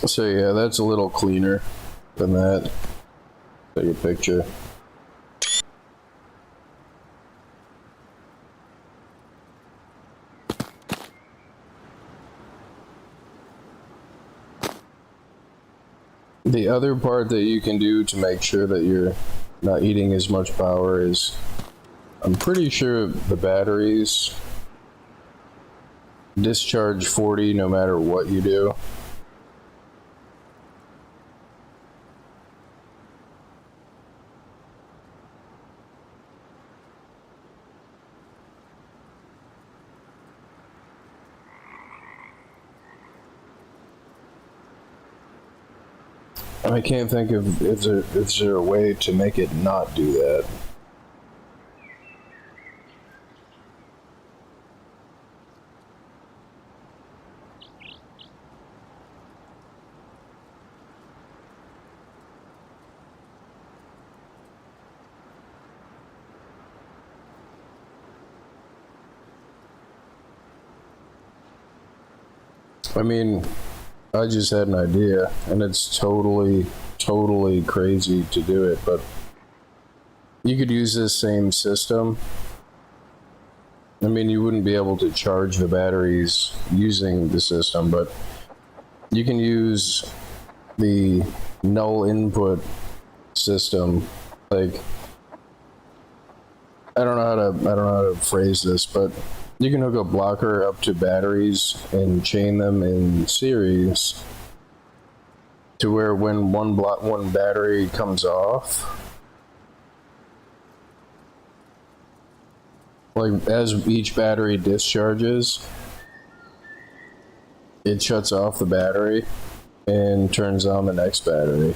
So yeah, that's a little cleaner than that. Take a picture. The other part that you can do to make sure that you're not eating as much power is, I'm pretty sure the batteries discharge 40 no matter what you do. I can't think of is there a way to make it not do that. I mean, I just had an idea, and it's totally crazy to do it, but you could use this same system. I mean, you wouldn't be able to charge the batteries using the system, but you can use the null input system. Like, I don't know how to phrase this, but you can hook a blocker up to batteries and chain them in series to where when one battery comes off, like as each battery discharges, it shuts off the battery and turns on the next battery.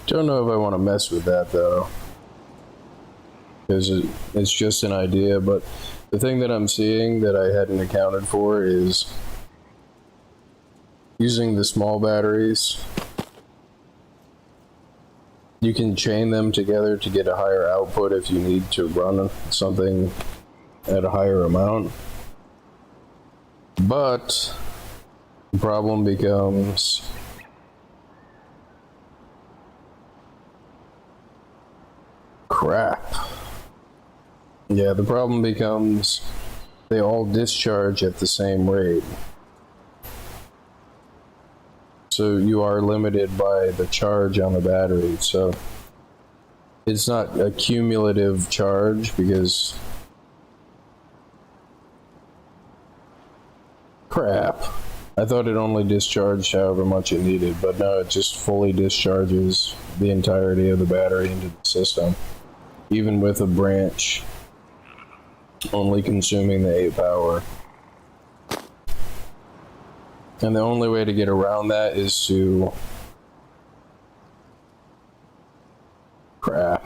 Don't know if I want to mess with that though, because it's just an idea, but the thing that I'm seeing that I hadn't accounted for is using the small batteries. You can chain them together to get a higher output if you need to run something at a higher amount. But the problem becomes crap. Yeah, the problem becomes they all discharge at the same rate. So you are limited by the charge on the battery. So it's not a cumulative charge because crap. I thought it only discharged however much it needed, but no, it just fully discharges the entirety of the battery into the system, even with a branch only consuming the 8 power. And the only way to get around that is to crap.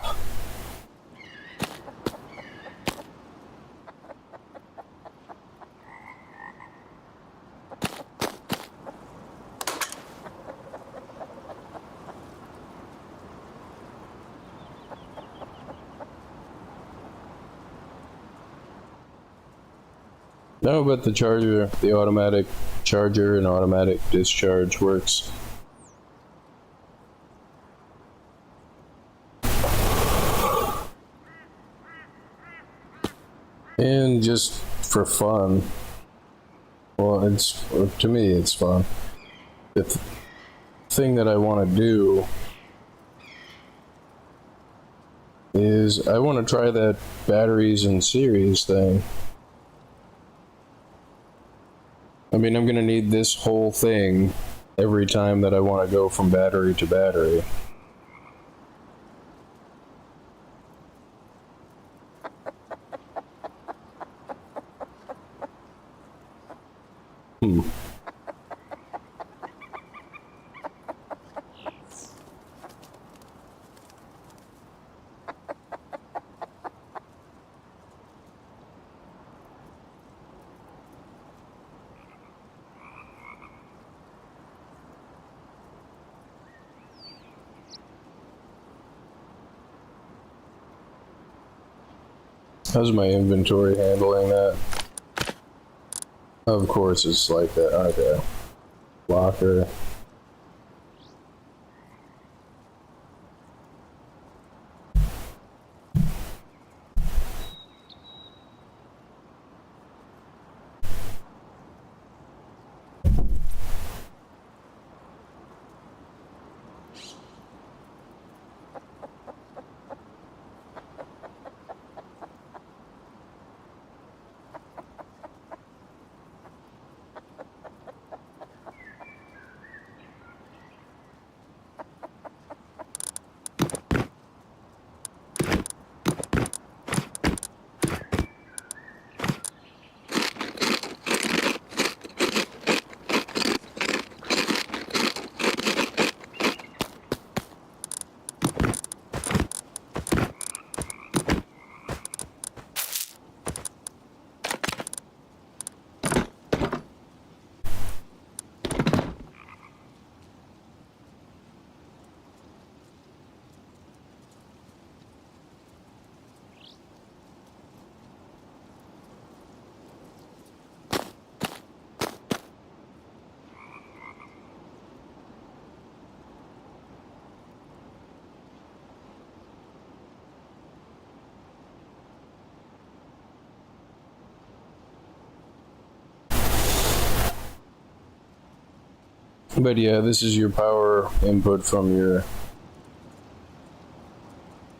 No, but the charger, the automatic charger and automatic discharge works. And just for fun, well, to me, it's fun. The thing that I want to do is I want to try that batteries in series thing. I mean, I'm going to need this whole thing every time that I want to go from battery to battery. How's my inventory handling that? Of course it's like that. Okay. Locker. But yeah, this is your power input from your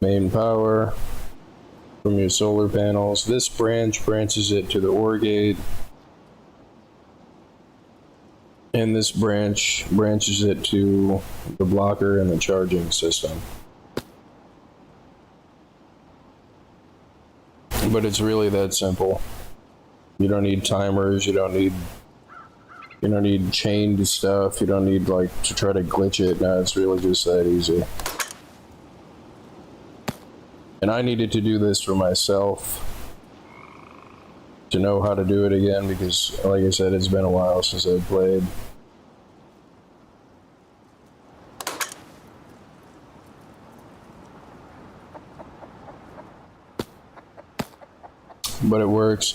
main power, from your solar panels. This branch branches it to the OR gate, and this branch branches it to the blocker and the charging system. But it's really that simple. You don't need timers, you don't need chained stuff, you don't need like to try to glitch it. No, it's really just that easy. And I needed to do this for myself to know how to do it again, because like I said, it's been a while since I played. But it works.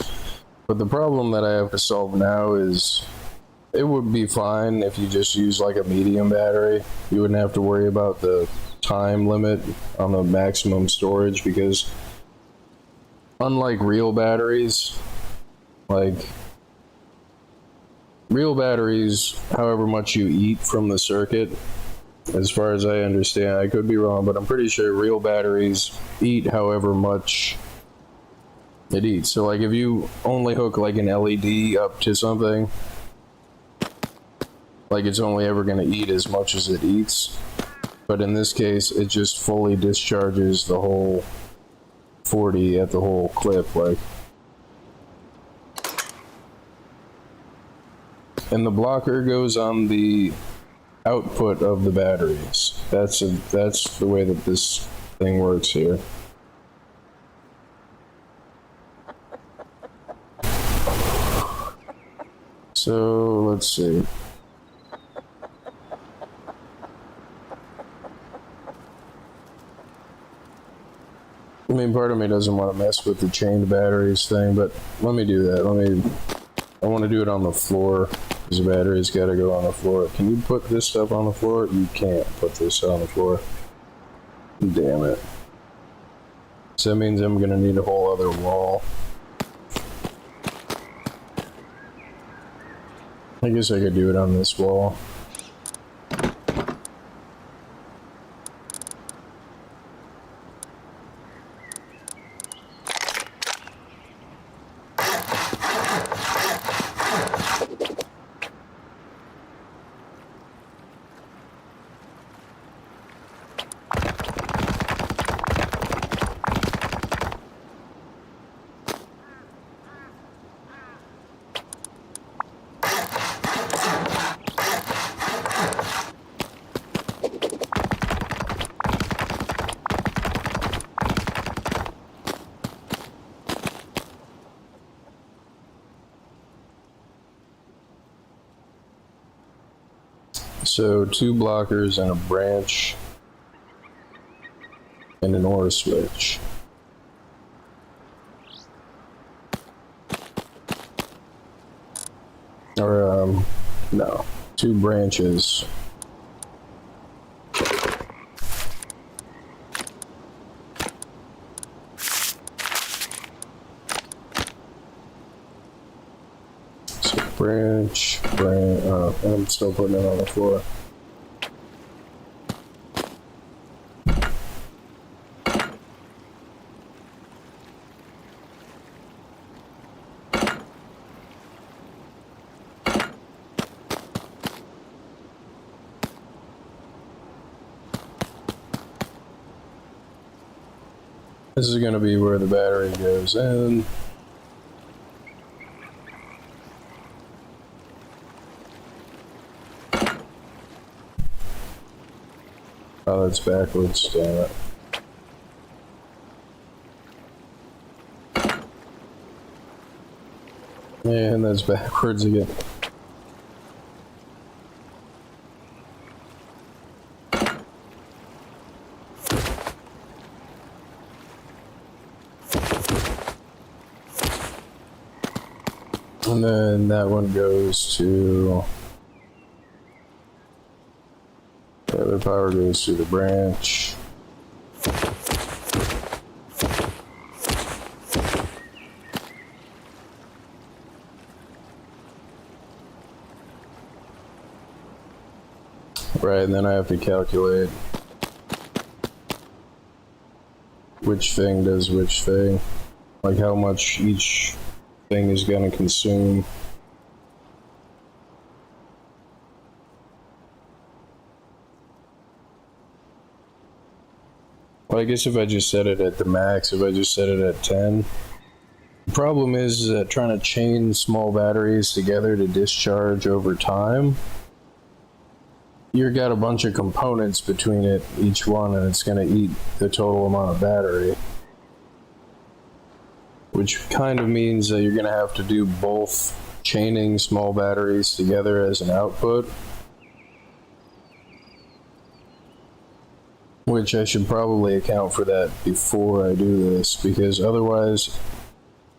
But the problem that I have to solve now is, it would be fine if you just use like a medium battery. You wouldn't have to worry about the time limit on the maximum storage, because unlike real batteries, however much you eat from the circuit, as far as I understand, I could be wrong, but I'm pretty sure real batteries eat however much it eats. So like if you only hook like an LED up to something, like it's only ever going to eat as much as it eats. But in this case, it just fully discharges the whole 40 at the whole clip, like. And the blocker goes on the output of the batteries. That's the way that this thing works here. So let's see. I mean, part of me doesn't want to mess with the chained batteries thing, but let me do that. I want to do it on the floor, because the battery's got to go on the floor. Can you put this stuff on the floor? You can't put this on the floor. Damn it. So that means I'm going to need a whole other wall. I guess I could do it on this wall. So 2 blockers and a branch and an OR switch. Or no, 2 branches. So branch, I'm still putting it on the floor. This is going to be where the battery goes in. Oh, that's backwards, damn it. And that's backwards again. And then that one goes to, the other power goes to the branch. Right, and then I have to calculate which thing does which thing. Like how much each thing is gonna consume. Well, I guess if I just set it at the max, if I just set it at 10. The problem is that trying to chain small batteries together to discharge over time, you've got a bunch of components between each one, and it's going to eat the total amount of battery. Which kind of means that you're going to have to do both chaining small batteries together as an output. Which I should probably account for that before I do this, because otherwise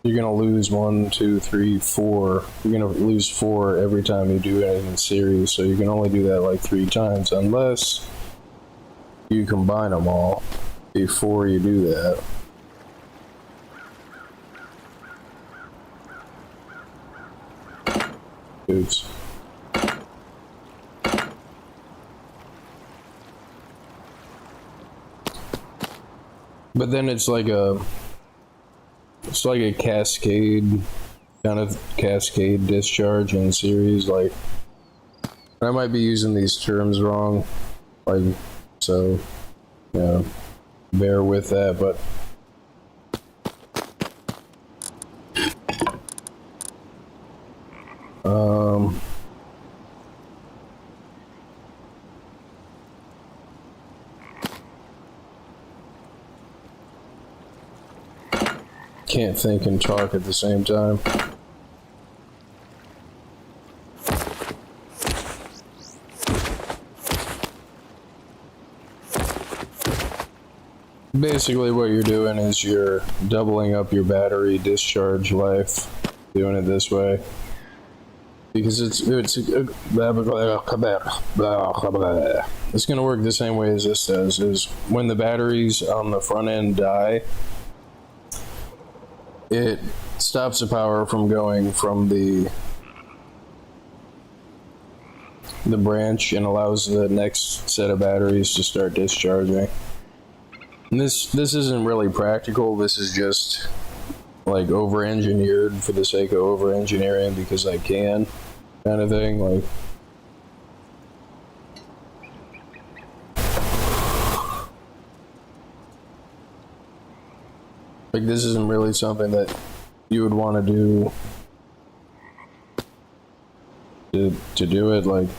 you're going to lose 1, 2, 3, 4. You're going to lose 4 every time you do it in series, so you can only do that like 3 times unless you combine them all before you do that. Oops. But then it's like a cascade, kind of cascade discharge in series. Like, I might be using these terms wrong, like, so, yeah, bear with that, but can't think and talk at the same time. Basically what you're doing is you're doubling up your battery discharge life, doing it this way. Because it's going to work the same way as this does, is when the batteries on the front end die, it stops the power from going from the branch and allows the next set of batteries to start discharging. And this isn't really practical. This is just like over-engineered for the sake of over-engineering because I can, kind of thing. Like this isn't really something that you would want to do to do it, like.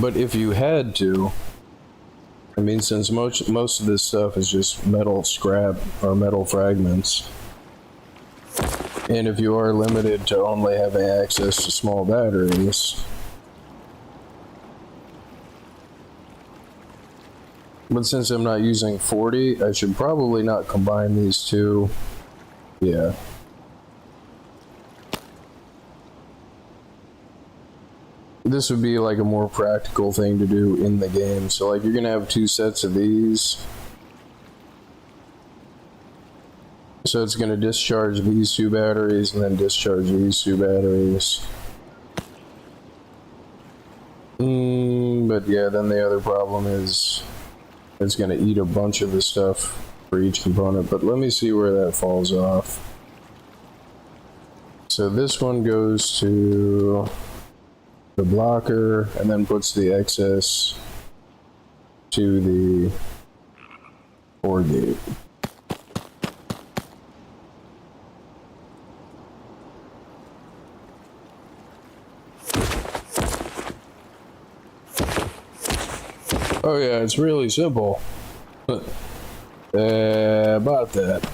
But if you had to, I mean, since most of this stuff is just metal scrap or metal fragments, and if you are limited to only having access to small batteries, but since I'm not using 40, I should probably not combine these two. Yeah. This would be like a more practical thing to do in the game. So like you're gonna have 2 sets of these. So it's gonna discharge these 2 batteries and then discharge these 2 batteries. But yeah, then the other problem is it's gonna eat a bunch of the stuff for each component. But let me see where that falls off. So this one goes to the blocker and then puts the excess to the OR gate. Oh yeah, it's really simple. About that.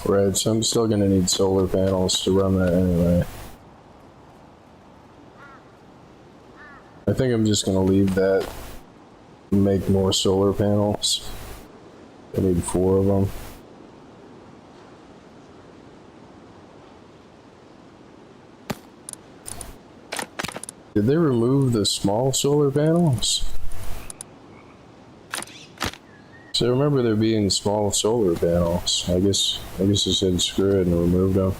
Right, so I'm still gonna need solar panels to run that anyway. I think I'm just gonna leave that and make more solar panels. I need 4 of them. Did they remove the small solar panels? So I remember there being small solar panels. I guess I said screw it and removed them.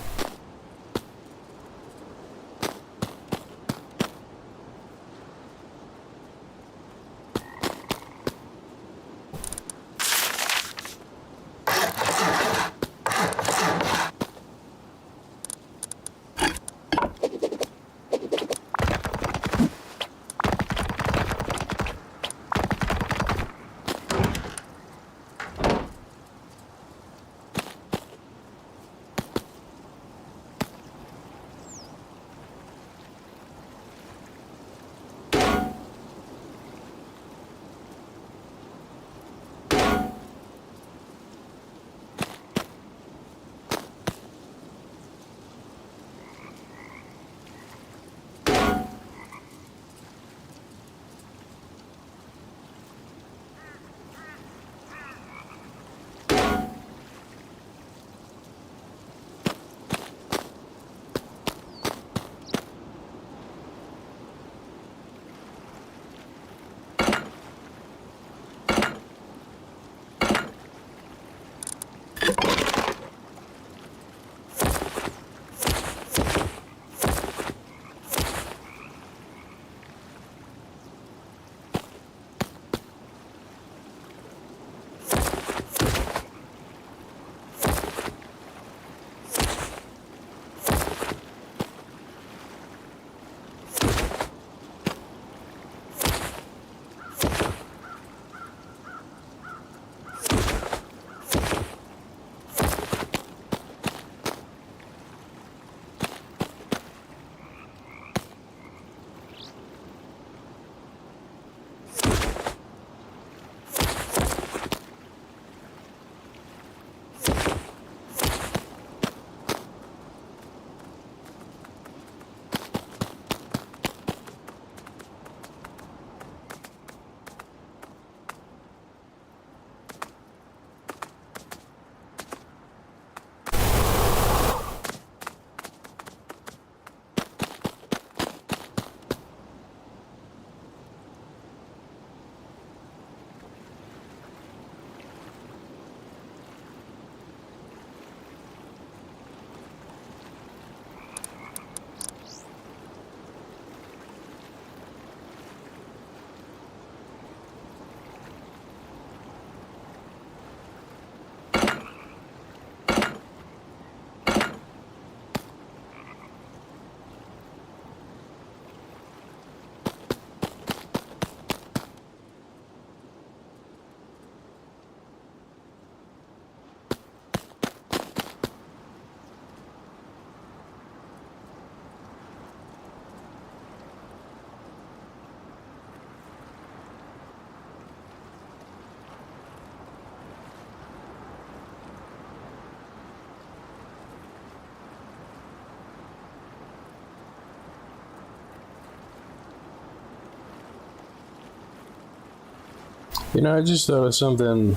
You know, I just thought of something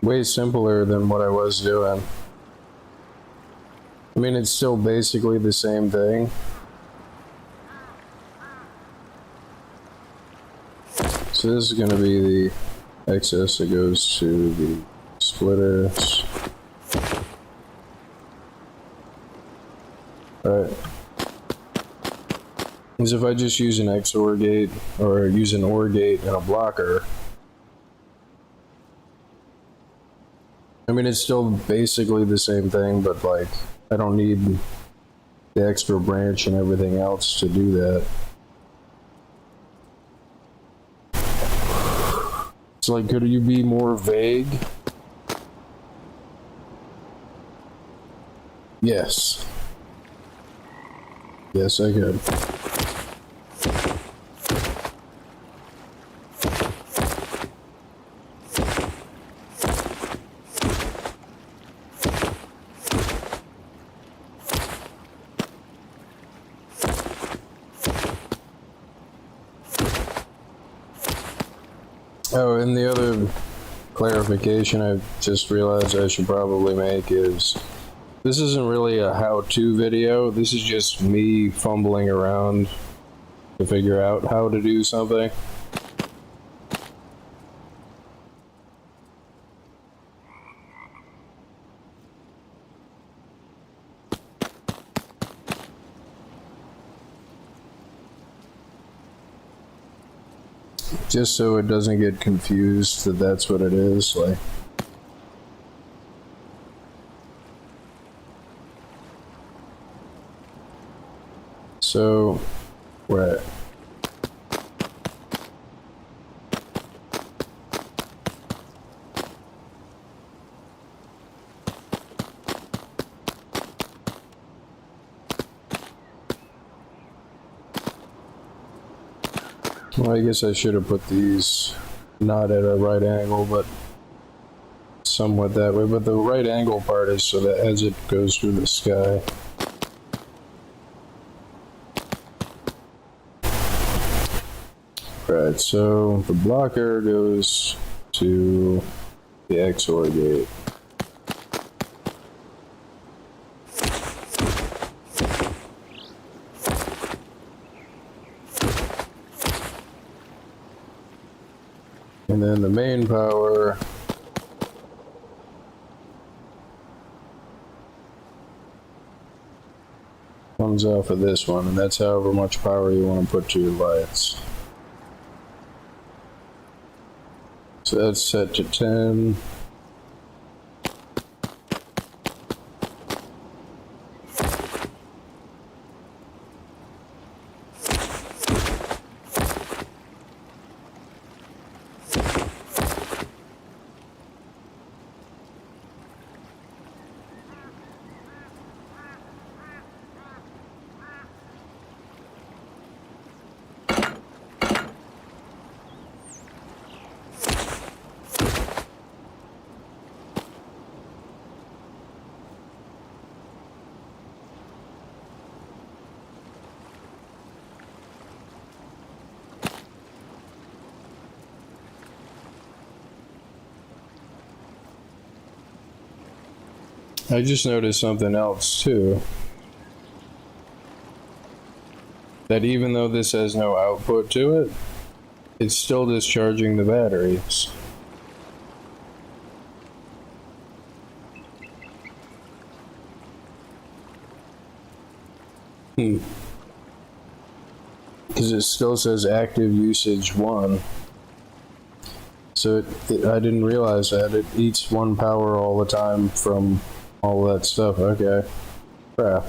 way simpler than what I was doing. I mean, it's still basically the same thing. So this is going to be the excess that goes to the splitters. Alright. Because if I just use an XOR gate, or use an OR gate and a blocker, I mean, it's still basically the same thing, but like, I don't need the extra branch and everything else to do that. It's like, could you be more vague? Yes. Yes, I could. Oh, and the other clarification I just realized I should probably make is this isn't really a how-to video. This is just me fumbling around to figure out how to do something. Just so it doesn't get confused that that's what it is, like. So, right. Well, I guess I should have put these not at a right angle, but somewhat that way. But the right angle part is so that as it goes through the sky. Right, so the blocker goes to the XOR gate. And then the main power comes off of this one, and that's however much power you want to put to your lights. So that's set to 10. I just noticed something else too. That even though this has no output to it, it's still discharging the batteries. Because it still says active usage 1. So I didn't realize that. It eats 1 power all the time from all that stuff. Okay. Crap.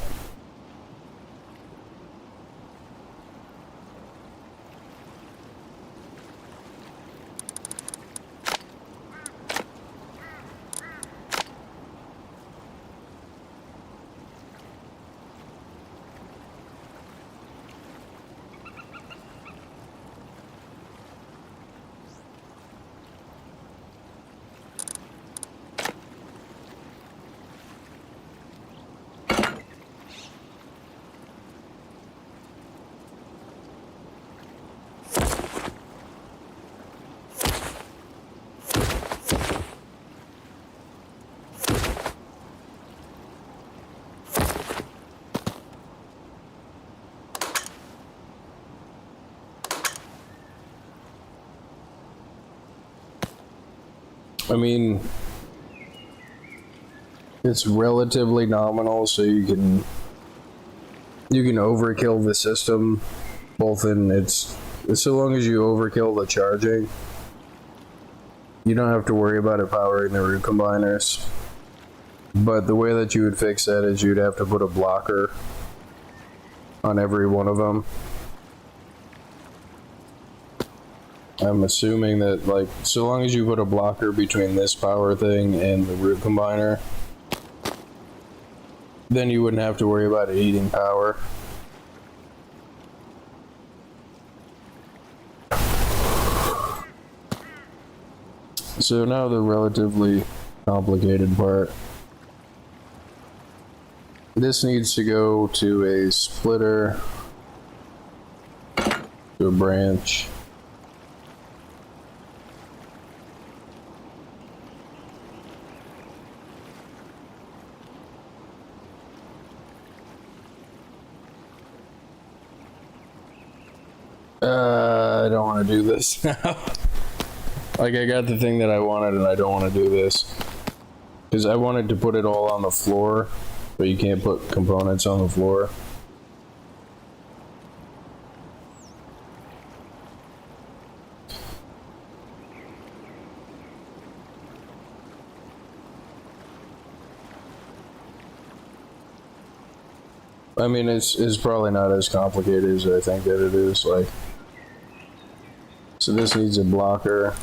I mean, it's relatively nominal, so you can overkill the system, both in its, so long as you overkill the charging, you don't have to worry about it powering the root combiners. But the way that you would fix that is you'd have to put a blocker on every one of them. I'm assuming that, like, so long as you put a blocker between this power thing and the root combiner, then you wouldn't have to worry about it eating power. So now the relatively complicated part. This needs to go to a splitter, to a branch. I don't want to do this now. Like, I got the thing that I wanted and I don't want to do this. Because I wanted to put it all on the floor, but you can't put components on the floor. I mean, it's probably not as complicated as I think that it is. Like, so this needs a blocker.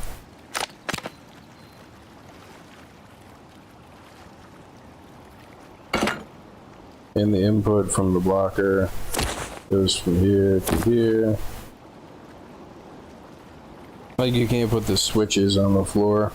And the input from the blocker goes from here to here. Like, you can't put the switches on the floor.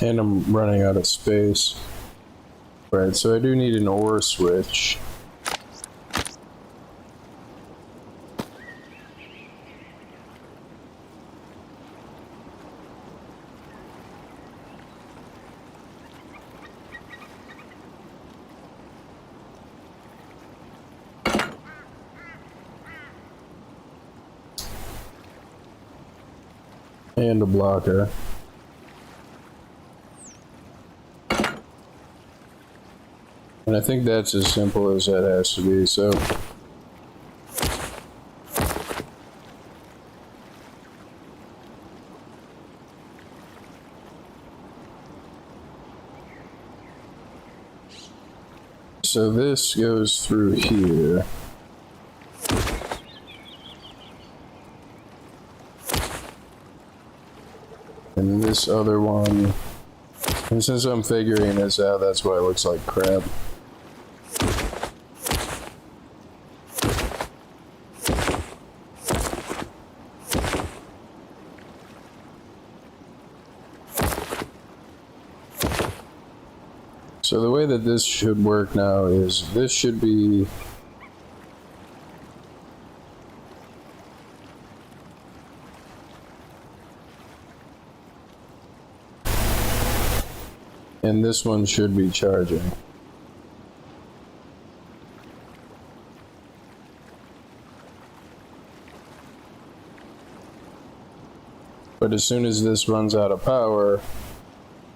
And I'm running out of space. Right, so I do need an OR switch. And a blocker. And I think that's as simple as that has to be, so. So this goes through here. And this other one, and since I'm figuring this out, that's why it looks like crap. So the way that this should work now is this should be and this one should be charging. But as soon as this runs out of power,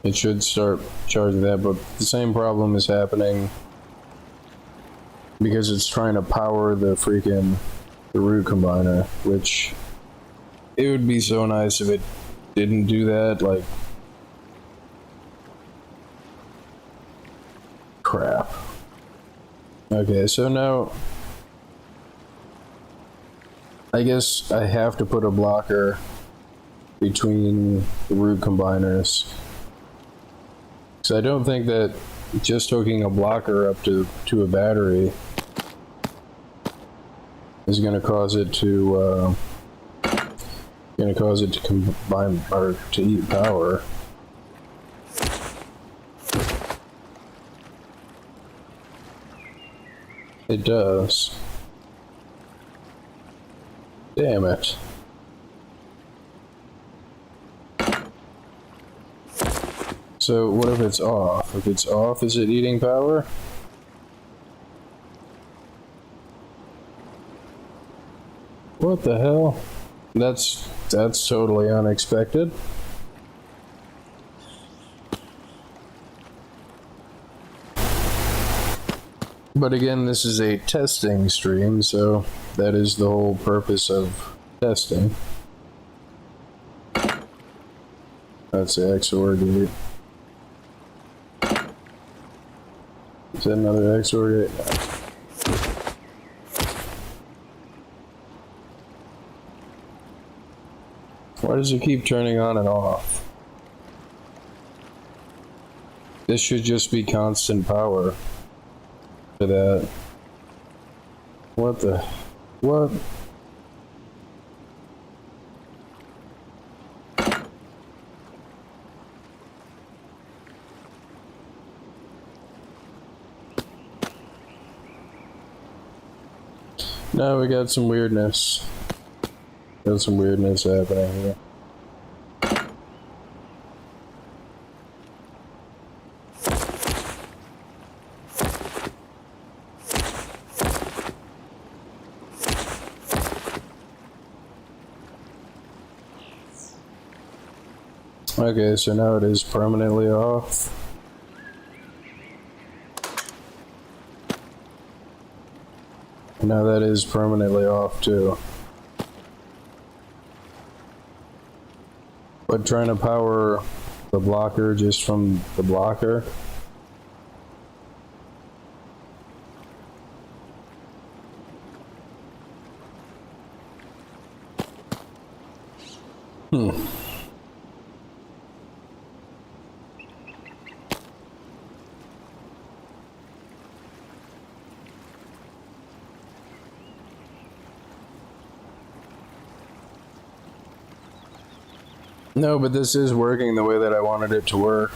it should start charging that, but the same problem is happening because it's trying to power the root combiner, which it would be so nice if it didn't do that, like crap. Okay, so now I guess I have to put a blocker between the root combiners. So I don't think that just hooking a blocker up to a battery is going to cause it to combine or to eat power. It does. Damn it. So what if it's off? If it's off, is it eating power? What the hell? That's totally unexpected. But again, this is a testing stream, so that is the whole purpose of testing. That's the XOR gate. Is that another XOR gate? Why does it keep turning on and off? This should just be constant power for that. What the? What? Now we got some weirdness. There's some weirdness happening here. Okay, so now it is permanently off. Now that is permanently off too. But trying to power the blocker just from the blocker. No, but this is working the way that I wanted it to work.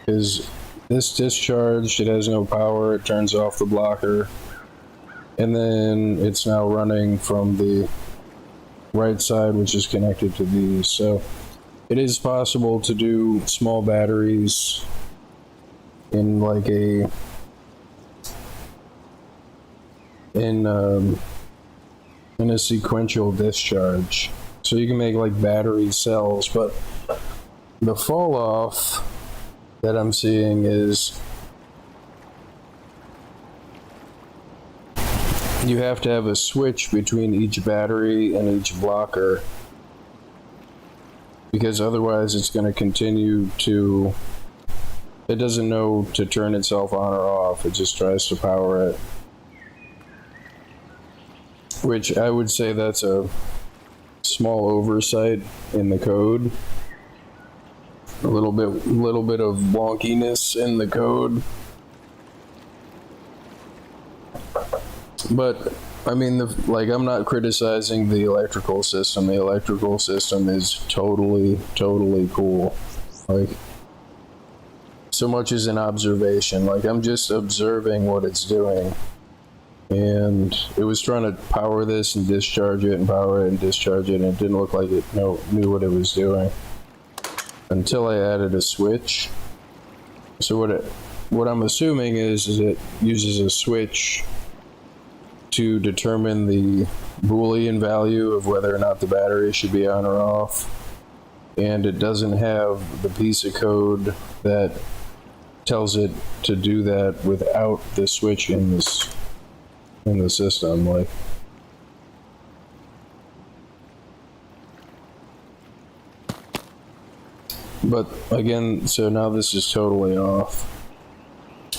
Is this discharged, it has no power, it turns off the blocker, and then it's now running from the right side, which is connected to these. So it is possible to do small batteries in like in a sequential discharge. So you can make like battery cells, but the fall off that I'm seeing is you have to have a switch between each battery and each blocker, because otherwise it's going to continue to, it doesn't know to turn itself on or off, it just tries to power it. Which I would say that's a small oversight in the code. A little bit of wonkiness in the code. But I mean, I'm not criticizing the electrical system. The electrical system is totally cool. Like, so much as an observation. Like, I'm just observing what it's doing. And it was trying to power this and discharge it and power it and discharge it, and it didn't look like it knew what it was doing until I added a switch. So what I'm assuming is it uses a switch to determine the Boolean value of whether or not the battery should be on or off, and it doesn't have the piece of code that tells it to do that without the switch in the system. Like, but again, so now this is totally off,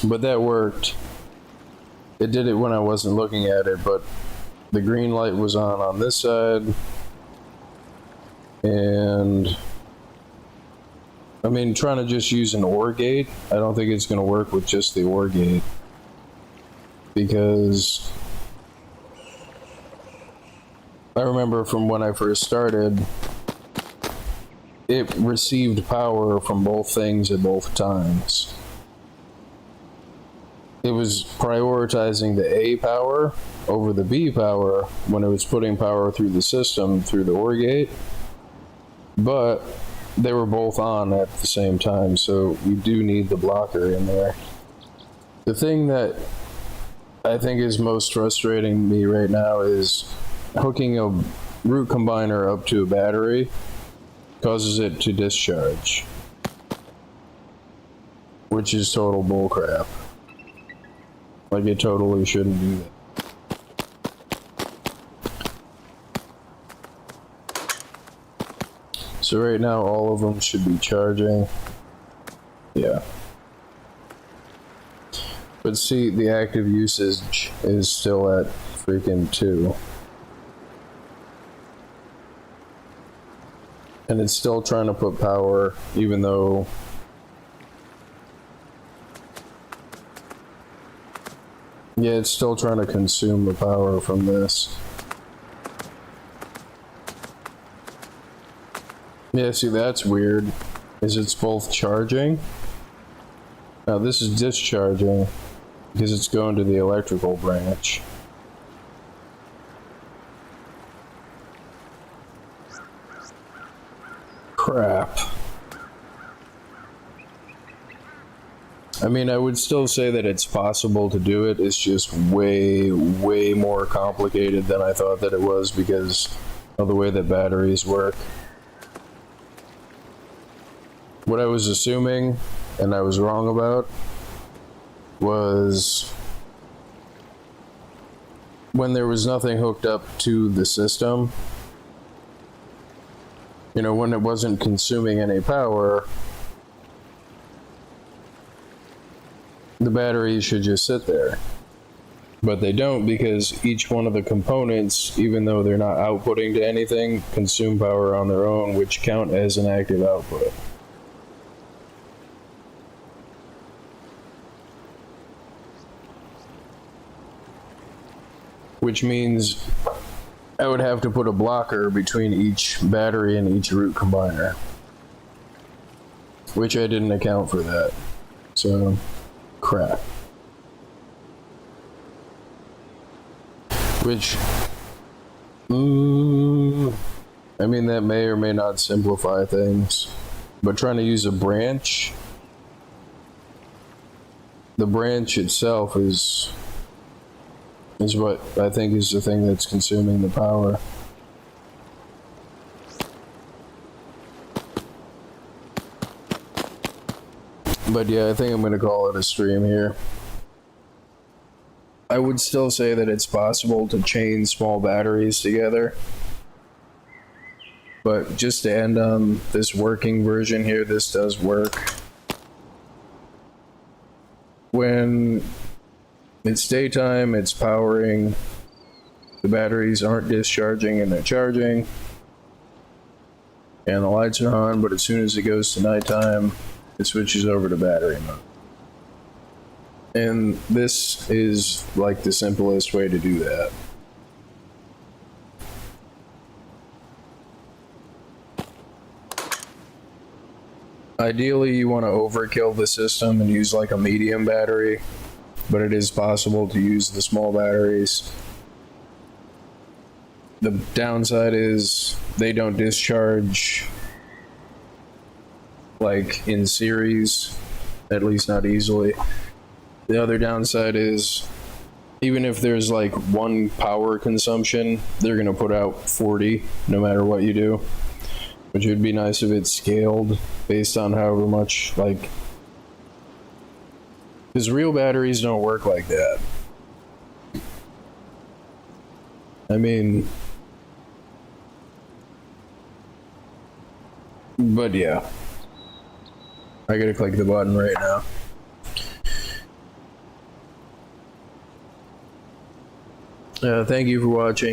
but that worked. It did it when I wasn't looking at it, but the green light was on this side, and I mean, trying to just use an OR gate, I don't think it's going to work with just the OR gate, because I remember from when I first started, it received power from both things at both times. It was prioritizing the A power over the B power when it was putting power through the system through the OR gate, but they were both on at the same time, so you do need the blocker in there. The thing that I think is most frustrating me right now is hooking a root combiner up to a battery causes it to discharge, which is total bullcrap. Like, it totally shouldn't do that. So right now all of them should be charging. Yeah. But see, the active usage is still at freaking 2. And it's still trying to put power, even though yeah, it's still trying to consume the power from this. Yeah, see, that's weird. Is it's both charging? Now this is discharging because it's going to the electrical branch. Crap. I mean, I would still say that it's possible to do it. It's just way, way more complicated than I thought that it was because of the way that batteries work. What I was assuming, and I was wrong about, was when there was nothing hooked up to the system, you know, when it wasn't consuming any power, the batteries should just sit there. But they don't, because each one of the components, even though they're not outputting to anything, consume power on their own, which count as an active output. Which means I would have to put a blocker between each battery and each root combiner. Which I didn't account for that. So, crap. Which, I mean, that may or may not simplify things. But trying to use a branch, the branch itself is what I think is the thing that's consuming the power. But yeah, I think I'm gonna call it a stream here. I would still say that it's possible to chain small batteries together. But just to end on this working version here, this does work. When it's daytime, it's powering, the batteries aren't discharging and they're charging, and the lights are on, but as soon as it goes to nighttime, it switches over to battery mode. And this is like the simplest way to do that. Ideally, you want to overkill the system and use like a medium battery, but it is possible to use the small batteries. The downside is they don't discharge like in series, at least not easily. The other downside is even if there's like one power consumption, they're gonna put out 40 no matter what you do, which would be nice if it's scaled based on however much, like, because real batteries don't work like that. I mean, but yeah, I gotta click the button right now. Thank you for watching.